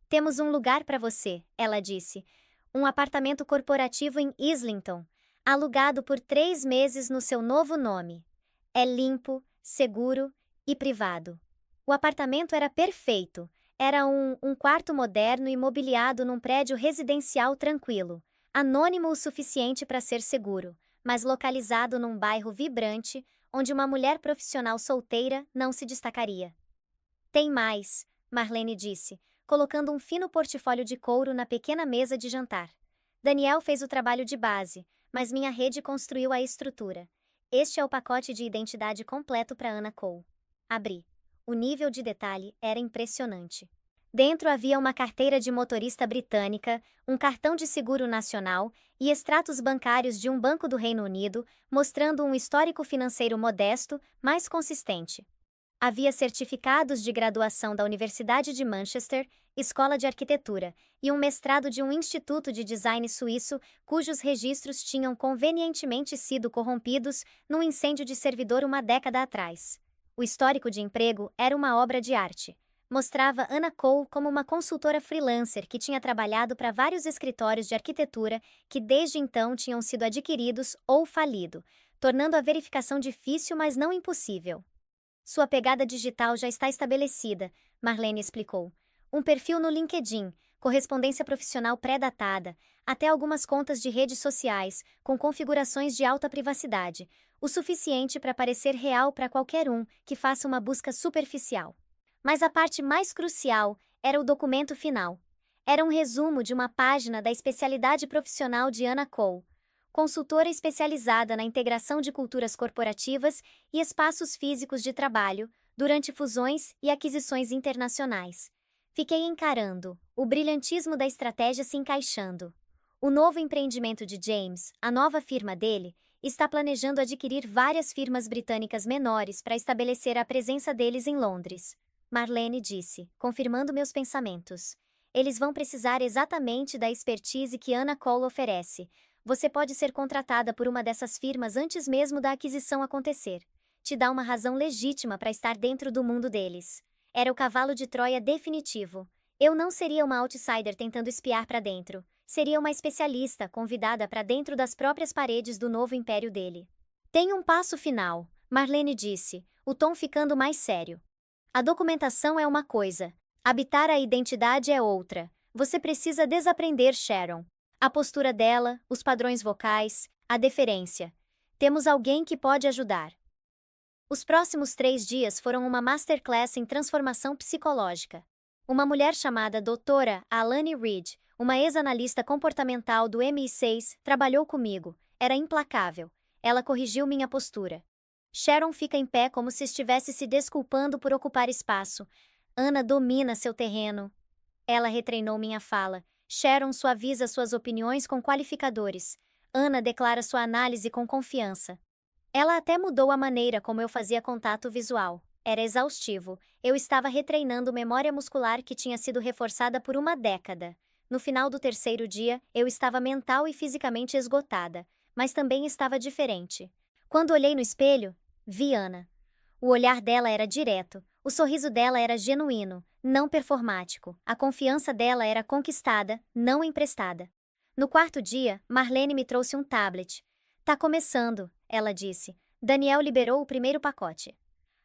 Temos um lugar para você, ela disse. Um apartamento corporativo em Islington, alugado por 3 meses no seu novo nome. É limpo, seguro e privado. O apartamento era perfeito. Era um quarto moderno e mobiliado num prédio residencial tranquilo, anônimo o suficiente para ser seguro, mas localizado num bairro vibrante, onde uma mulher profissional solteira não se destacaria. Tem mais, Marlene disse, colocando um fino portfólio de couro na pequena mesa de jantar. Daniel fez o trabalho de base, mas minha rede construiu a estrutura. Este é o pacote de identidade completo para Anna Cole. Abri. O nível de detalhe era impressionante. Dentro havia uma carteira de motorista britânica, um cartão de seguro nacional e extratos bancários de um banco do Reino Unido, mostrando um histórico financeiro modesto, mas consistente. Havia certificados de graduação da Universidade de Manchester, Escola de Arquitetura, e um mestrado de um instituto de design suíço, cujos registros tinham convenientemente sido corrompidos num incêndio de servidor uma década atrás. O histórico de emprego era uma obra de arte. Mostrava Anna Cole como uma consultora freelancer que tinha trabalhado para vários escritórios de arquitetura que desde então tinham sido adquiridos ou falido, tornando a verificação difícil, mas não impossível. Sua pegada digital já está estabelecida, Marlene explicou. Um perfil no LinkedIn, correspondência profissional pré-datada, até algumas contas de redes sociais, com configurações de alta privacidade, o suficiente para parecer real para qualquer um que faça uma busca superficial. Mas a parte mais crucial era o documento final. Era um resumo de uma página da especialidade profissional de Anna Cole, consultora especializada na integração de culturas corporativas e espaços físicos de trabalho, durante fusões e aquisições internacionais. Fiquei encarando, o brilhantismo da estratégia se encaixando. O novo empreendimento de James, a nova firma dele, está planejando adquirir várias firmas britânicas menores para estabelecer a presença deles em Londres. Marlene disse, confirmando meus pensamentos. Eles vão precisar exatamente da expertise que Anna Cole oferece. Você pode ser contratada por uma dessas firmas antes mesmo da aquisição acontecer. Te dá uma razão legítima para estar dentro do mundo deles. Era o cavalo de Troia definitivo. Eu não seria uma outsider tentando espiar para dentro. Seria uma especialista convidada para dentro das próprias paredes do novo império dele. Tem um passo final, Marlene disse, o tom ficando mais sério. A documentação é uma coisa. Habitar a identidade é outra. Você precisa desaprender Sharon. A postura dela, os padrões vocais, a deferência. Temos alguém que pode ajudar. Os próximos 3 dias foram uma masterclass em transformação psicológica. Uma mulher chamada Doutora Alani Reed, uma ex-analista comportamental do MI6, trabalhou comigo. Era implacável. Ela corrigiu minha postura. Sharon fica em pé como se estivesse se desculpando por ocupar espaço. Anna domina seu terreno. Ela retreinou minha fala. Sharon suaviza suas opiniões com qualificadores. Anna declara sua análise com confiança. Ela até mudou a maneira como eu fazia contato visual. Era exaustivo. Eu estava retreinando memória muscular que tinha sido reforçada por uma década. No final do 3º dia, eu estava mental e fisicamente esgotada, mas também estava diferente. Quando olhei no espelho, vi Anna. O olhar dela era direto, o sorriso dela era genuíno, não performático, a confiança dela era conquistada, não emprestada. No 4º dia, Marlene me trouxe um tablet. Tá começando, ela disse. Daniel liberou o primeiro pacote.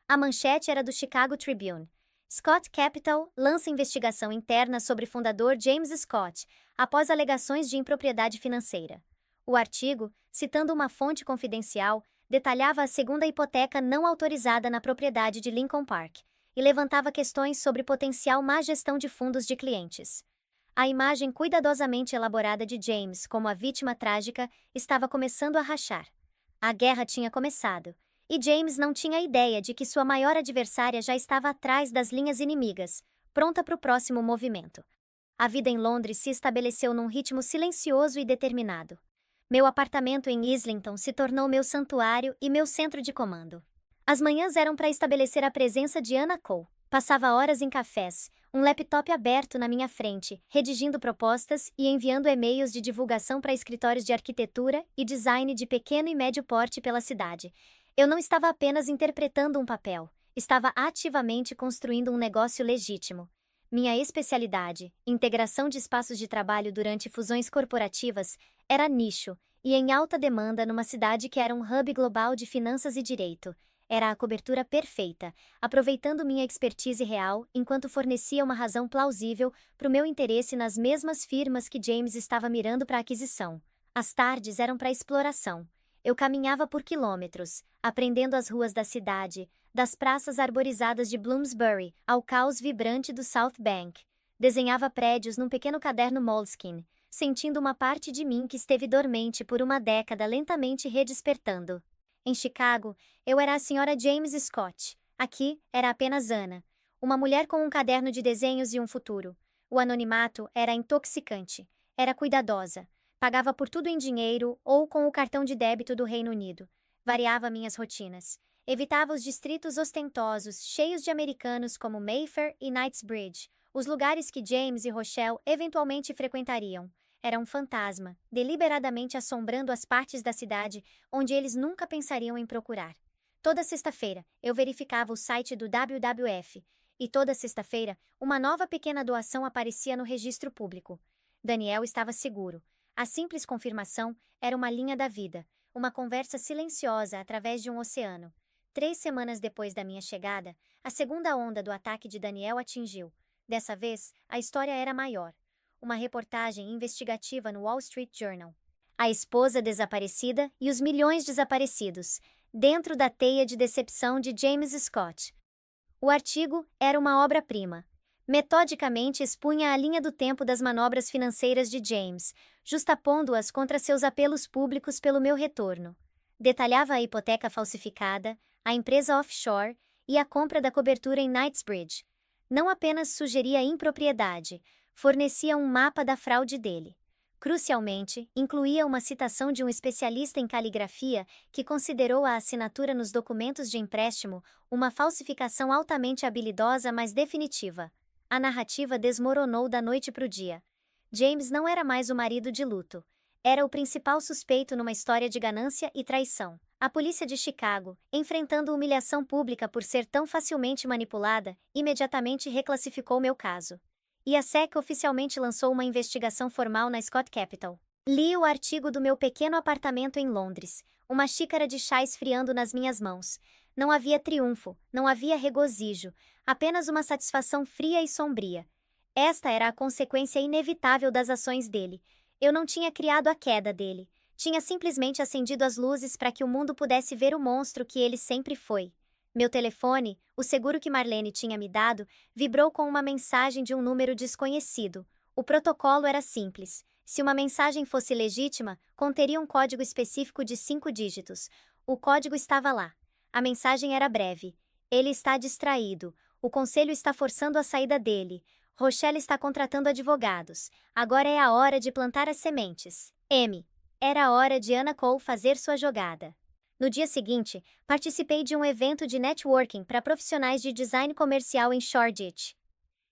A manchete era do Chicago Tribune. Scott Capital lança investigação interna sobre fundador James Scott, após alegações de impropriedade financeira. O artigo, citando uma fonte confidencial, detalhava a segunda hipoteca não autorizada na propriedade de Lincoln Park e levantava questões sobre potencial má gestão de fundos de clientes. A imagem cuidadosamente elaborada de James como a vítima trágica estava começando a rachar. A guerra tinha começado, e James não tinha ideia de que sua maior adversária já estava atrás das linhas inimigas, pronta para o próximo movimento. A vida em Londres se estabeleceu num ritmo silencioso e determinado. Meu apartamento em Islington se tornou meu santuário e meu centro de comando. As manhãs eram para estabelecer a presença de Anna Cole. Passava horas em cafés, um laptop aberto na minha frente, redigindo propostas e enviando e-mails de divulgação para escritórios de arquitetura e design de pequeno e médio porte pela cidade. Eu não estava apenas interpretando um papel, estava ativamente construindo um negócio legítimo. Minha especialidade, integração de espaços de trabalho durante fusões corporativas, era nicho e em alta demanda numa cidade que era um hub global de finanças e direito. Era a cobertura perfeita, aproveitando minha expertise real enquanto fornecia uma razão plausível para o meu interesse nas mesmas firmas que James estava mirando para aquisição. As tardes eram para exploração. Eu caminhava por quilômetros, aprendendo as ruas da cidade, das praças arborizadas de Bloomsbury ao caos vibrante do South Bank. Desenhava prédios num pequeno caderno Moleskine, sentindo uma parte de mim que esteve dormente por uma década lentamente redespertando. Em Chicago, eu era a senhora James Scott. Aqui, era apenas Anna. Uma mulher com um caderno de desenhos e um futuro. O anonimato era intoxicante. Era cuidadosa. Pagava por tudo em dinheiro ou com o cartão de débito do Reino Unido. Variava minhas rotinas. Evitava os distritos ostentosos, cheios de americanos como Mayfair e Knightsbridge, os lugares que James e Rochelle eventualmente frequentariam. Era um fantasma, deliberadamente assombrando as partes da cidade onde eles nunca pensariam em procurar. Toda sexta-feira, eu verificava o site do WWF, e toda sexta-feira, uma nova pequena doação aparecia no registro público. Daniel estava seguro. A simples confirmação era uma linha da vida, uma conversa silenciosa através de um oceano. 3 semanas depois da minha chegada, a segunda onda do ataque de Daniel atingiu. Dessa vez, a história era maior. Uma reportagem investigativa no Wall Street Journal. A esposa desaparecida e os milhões desaparecidos, dentro da teia de decepção de James Scott. O artigo era uma obra-prima. Metodicamente expunha a linha do tempo das manobras financeiras de James, justapondo-as contra seus apelos públicos pelo meu retorno. Detalhava a hipoteca falsificada, a empresa offshore e a compra da cobertura em Knightsbridge. Não apenas sugeria impropriedade, fornecia um mapa da fraude dele. Crucialmente, incluía uma citação de um especialista em caligrafia que considerou a assinatura nos documentos de empréstimo uma falsificação altamente habilidosa mas definitiva. A narrativa desmoronou da noite para o dia. James não era mais o marido de luto. Era o principal suspeito numa história de ganância e traição. A polícia de Chicago, enfrentando humilhação pública por ser tão facilmente manipulada, imediatamente reclassificou meu caso. E a SEC oficialmente lançou uma investigação formal na Scott Capital. Li o artigo do meu pequeno apartamento em Londres, uma xícara de chá esfriando nas minhas mãos. Não havia triunfo, não havia regozijo, apenas uma satisfação fria e sombria. Esta era a consequência inevitável das ações dele. Eu não tinha criado a queda dele. Tinha simplesmente acendido as luzes para que o mundo pudesse ver o monstro que ele sempre foi. Meu telefone, o seguro que Marlene tinha me dado, vibrou com uma mensagem de um número desconhecido. O protocolo era simples. Se uma mensagem fosse legítima, conteria um código específico de 5 dígitos. O código estava lá. A mensagem era breve. Ele está distraído. O conselho está forçando a saída dele. Rochelle está contratando advogados. Agora é a hora de plantar as sementes. M. Era a hora de Anna Cole fazer sua jogada. No dia seguinte, participei de um evento de networking para profissionais de design comercial em Shoreditch.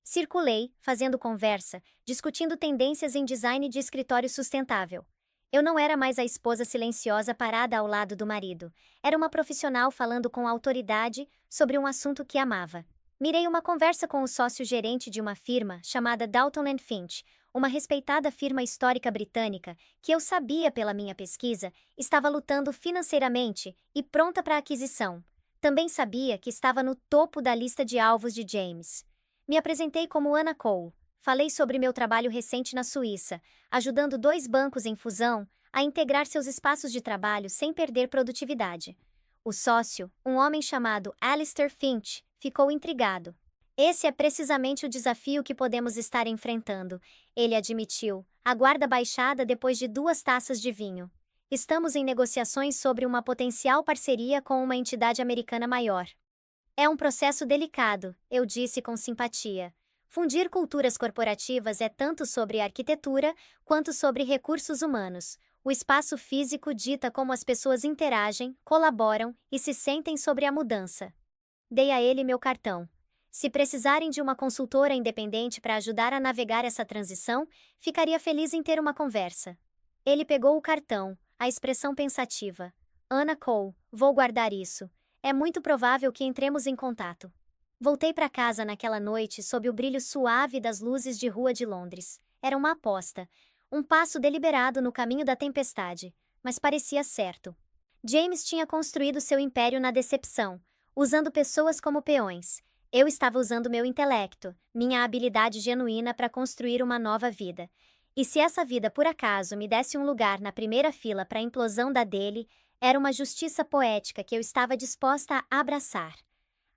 Circulei, fazendo conversa, discutindo tendências em design de escritório sustentável. Eu não era mais a esposa silenciosa parada ao lado do marido. Era uma profissional falando com autoridade sobre um assunto que amava. Mirei uma conversa com o sócio-gerente de uma firma chamada Dalton & Finch, uma respeitada firma histórica britânica que eu sabia pela minha pesquisa estava lutando financeiramente e pronta para aquisição. Também sabia que estava no topo da lista de alvos de James. Me apresentei como Anna Cole. Falei sobre meu trabalho recente na Suíça, ajudando 2 bancos em fusão a integrar seus espaços de trabalho sem perder produtividade. O sócio, um homem chamado Alistair Finch, ficou intrigado. Esse é precisamente o desafio que podemos estar enfrentando, ele admitiu, a guarda baixada depois de 2 taças de vinho. Estamos em negociações sobre uma potencial parceria com uma entidade americana maior. É um processo delicado, eu disse com simpatia. Fundir culturas corporativas é tanto sobre arquitetura quanto sobre recursos humanos. O espaço físico dita como as pessoas interagem, colaboram e se sentem sobre a mudança. Dei a ele meu cartão. Se precisarem de uma consultora independente para ajudar a navegar essa transição, ficaria feliz em ter uma conversa. Ele pegou o cartão, a expressão pensativa. Anna Cole, vou guardar isso. É muito provável que entremos em contato. Voltei para casa naquela noite sob o brilho suave das luzes de rua de Londres. Era uma aposta. Um passo deliberado no caminho da tempestade, mas parecia certo. James tinha construído seu império na decepção, usando pessoas como peões. Eu estava usando meu intelecto, minha habilidade genuína para construir uma nova vida. E se essa vida por acaso me desse um lugar na primeira fila para a implosão da dele, era uma justiça poética que eu estava disposta a abraçar.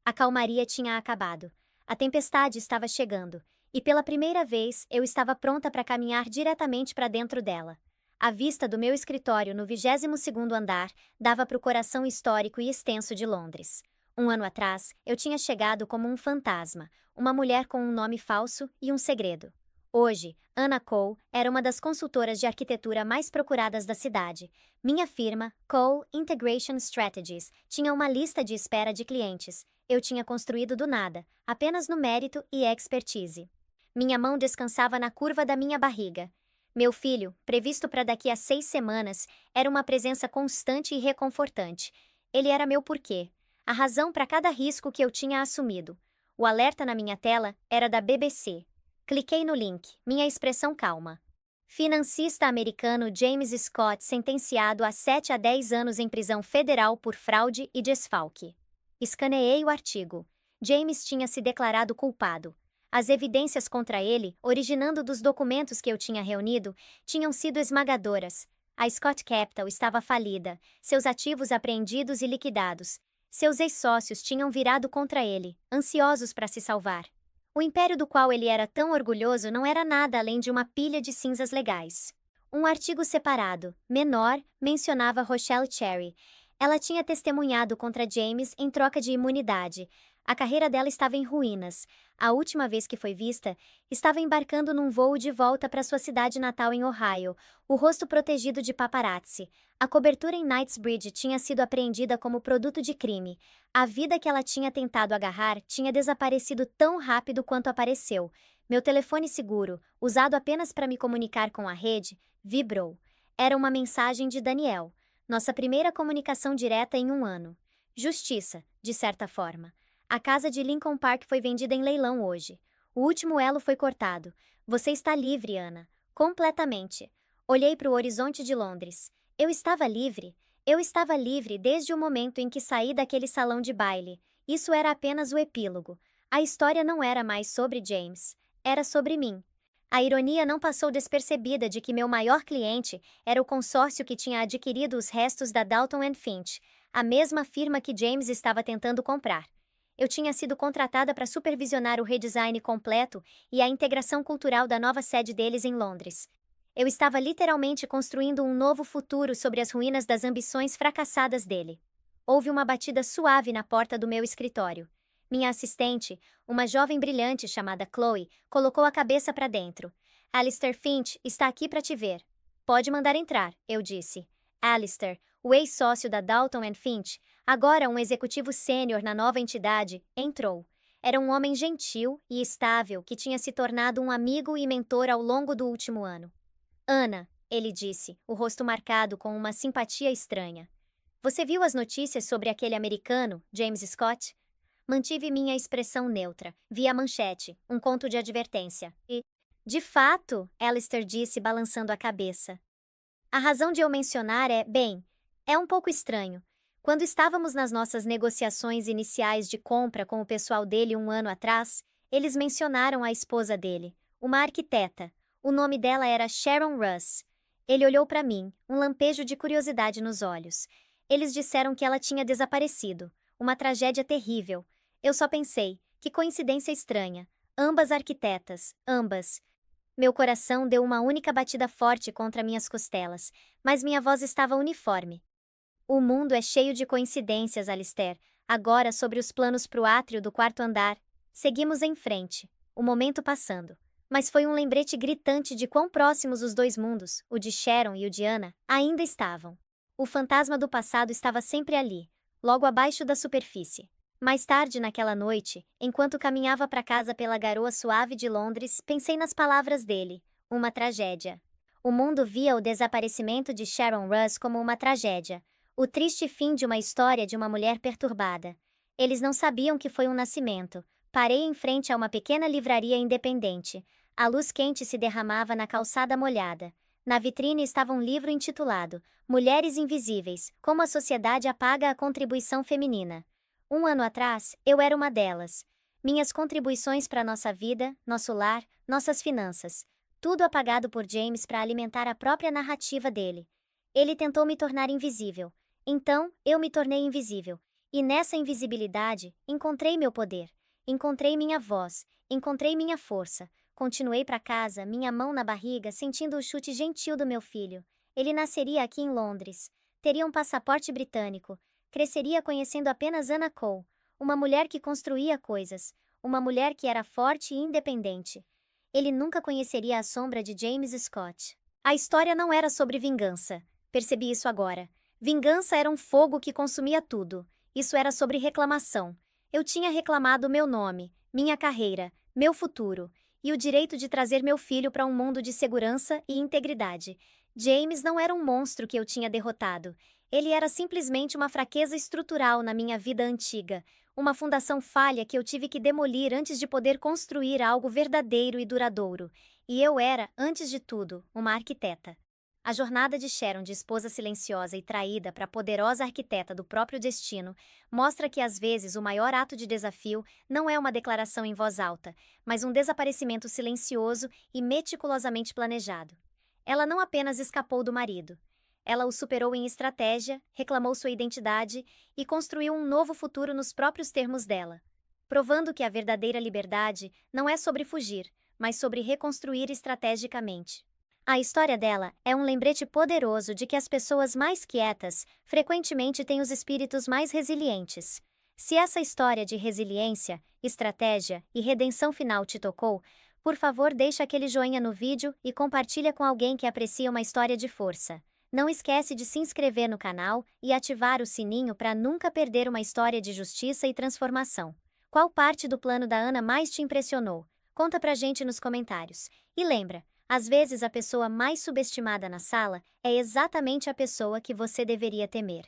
A calmaria tinha acabado. A tempestade estava chegando, e pela primeira vez eu estava pronta para caminhar diretamente para dentro dela. A vista do meu escritório no 22º andar dava para o coração histórico e extenso de Londres. Um ano atrás, eu tinha chegado como um fantasma, uma mulher com um nome falso e um segredo. Hoje, Anna Cole era uma das consultoras de arquitetura mais procuradas da cidade. Minha firma, Cole Integration Strategies, tinha uma lista de espera de clientes. Eu tinha construído do nada, apenas no mérito e expertise. Minha mão descansava na curva da minha barriga. Meu filho, previsto para daqui a 6 semanas, era uma presença constante e reconfortante. Ele era meu porquê. A razão para cada risco que eu tinha assumido. O alerta na minha tela era da BBC. Cliquei no link, minha expressão calma. Financista americano James Scott sentenciado a 7 a 10 anos em prisão federal por fraude e desfalque. Escaneei o artigo. James tinha se declarado culpado. As evidências contra ele, originando dos documentos que eu tinha reunido, tinham sido esmagadoras. A Scott Capital estava falida, seus ativos apreendidos e liquidados. Seus ex-sócios tinham virado contra ele, ansiosos para se salvar. O império do qual ele era tão orgulhoso não era nada além de uma pilha de cinzas legais. Um artigo separado, menor, mencionava Rochelle Cherry. Ela tinha testemunhado contra James em troca de imunidade. A carreira dela estava em ruínas. A última vez que foi vista, estava embarcando num voo de volta para sua cidade natal em Ohio, o rosto protegido de paparazzi. A cobertura em Knightsbridge tinha sido apreendida como produto de crime. A vida que ela tinha tentado agarrar tinha desaparecido tão rápido quanto apareceu. Meu telefone seguro, usado apenas para me comunicar com a rede, vibrou. Era uma mensagem de Daniel. Nossa primeira comunicação direta em um ano. Justiça, de certa forma. A casa de Lincoln Park foi vendida em leilão hoje. O último elo foi cortado. Você está livre, Ana. Completamente. Olhei para o horizonte de Londres. Eu estava livre. Eu estava livre desde o momento em que saí daquele salão de baile. Isso era apenas o epílogo. A história não era mais sobre James. Era sobre mim. A ironia não passou despercebida de que meu maior cliente era o consórcio que tinha adquirido os restos da Dalton & Finch, a mesma firma que James estava tentando comprar. Eu tinha sido contratada para supervisionar o redesign completo e a integração cultural da nova sede deles em Londres. Eu estava literalmente construindo um novo futuro sobre as ruínas das ambições fracassadas dele. Houve uma batida suave na porta do meu escritório. Minha assistente, uma jovem brilhante chamada Chloe, colocou a cabeça para dentro. Alistair Finch está aqui para te ver. Pode mandar entrar, eu disse. Alistair, o ex-sócio da Dalton & Finch, agora um executivo sênior na nova entidade, entrou. Era um homem gentil e estável que tinha se tornado um amigo e mentor ao longo do último ano. Ana, ele disse, o rosto marcado com uma simpatia estranha. Você viu as notícias sobre aquele americano, James Scott? Mantive minha expressão neutra. Vi a manchete, um conto de advertência. E, de fato, Alistair disse balançando a cabeça. A razão de eu mencionar é um pouco estranho. Quando estávamos nas nossas negociações iniciais de compra com o pessoal dele um ano atrás, eles mencionaram a esposa dele, uma arquiteta. O nome dela era Sharon Russ. Ele olhou para mim, um lampejo de curiosidade nos olhos. Eles disseram que ela tinha desaparecido. Uma tragédia terrível. Eu só pensei, que coincidência estranha. Ambas arquitetas, ambas. Meu coração deu uma única batida forte contra minhas costelas, mas minha voz estava uniforme. O mundo é cheio de coincidências, Alistair. Agora, sobre os planos para o átrio do 4º andar, seguimos em frente. o momento passando. Mas foi um lembrete gritante de quão próximos os dois mundos, o de Sharon e o de Anna, ainda estavam. O fantasma do passado estava sempre ali, logo abaixo da superfície. Mais tarde naquela noite, enquanto caminhava para casa pela garoa suave de Londres, pensei nas palavras dele. Uma tragédia. O mundo via o desaparecimento de Sharon Russ como uma tragédia, o triste fim de uma história de uma mulher perturbada. Eles não sabiam que foi um nascimento. Parei em frente a uma pequena livraria independente. A luz quente se derramava na calçada molhada. Na vitrine estava um livro intitulado Mulheres Invisíveis, como a sociedade apaga a contribuição feminina. 1 ano atrás, eu era uma delas. Minhas contribuições para nossa vida, nosso lar, nossas finanças. Tudo apagado por James para alimentar a própria narrativa dele. Ele tentou me tornar invisível. Então, eu me tornei invisível. E nessa invisibilidade, encontrei meu poder. Encontrei minha voz. Encontrei minha força. Continuei para casa, minha mão na barriga, sentindo o chute gentil do meu filho. Ele nasceria aqui em Londres. Teria um passaporte britânico. Cresceria conhecendo apenas Anna Cole, uma mulher que construía coisas, uma mulher que era forte e independente. Ele nunca conheceria a sombra de James Scott. A história não era sobre vingança. Percebi isso agora. Vingança era um fogo que consumia tudo. Isso era sobre reclamação. Eu tinha reclamado meu nome, minha carreira, meu futuro, e o direito de trazer meu filho para um mundo de segurança e integridade. James não era um monstro que eu tinha derrotado. Ele era simplesmente uma fraqueza estrutural na minha vida antiga, uma fundação falha que eu tive que demolir antes de poder construir algo verdadeiro e duradouro. E eu era, antes de tudo, uma arquiteta. A jornada de Sharon de esposa silenciosa e traída para a poderosa arquiteta do próprio destino mostra que às vezes o maior ato de desafio não é uma declaração em voz alta, mas um desaparecimento silencioso e meticulosamente planejado. Ela não apenas escapou do marido. Ela o superou em estratégia, reclamou sua identidade e construiu um novo futuro nos próprios termos dela, provando que a verdadeira liberdade não é sobre fugir, mas sobre reconstruir estrategicamente. A história dela é um lembrete poderoso de que as pessoas mais quietas frequentemente têm os espíritos mais resilientes. Se essa história de resiliência, estratégia e redenção final te tocou, por favor deixa aquele joinha no vídeo e compartilha com alguém que aprecia uma história de força. Não esquece de se inscrever no canal e ativar o sininho para nunca perder uma história de justiça e transformação. Qual parte do plano da Anna mais te impressionou? Conta pra gente nos comentários. E lembra, às vezes a pessoa mais subestimada na sala é exatamente a pessoa que você deveria temer.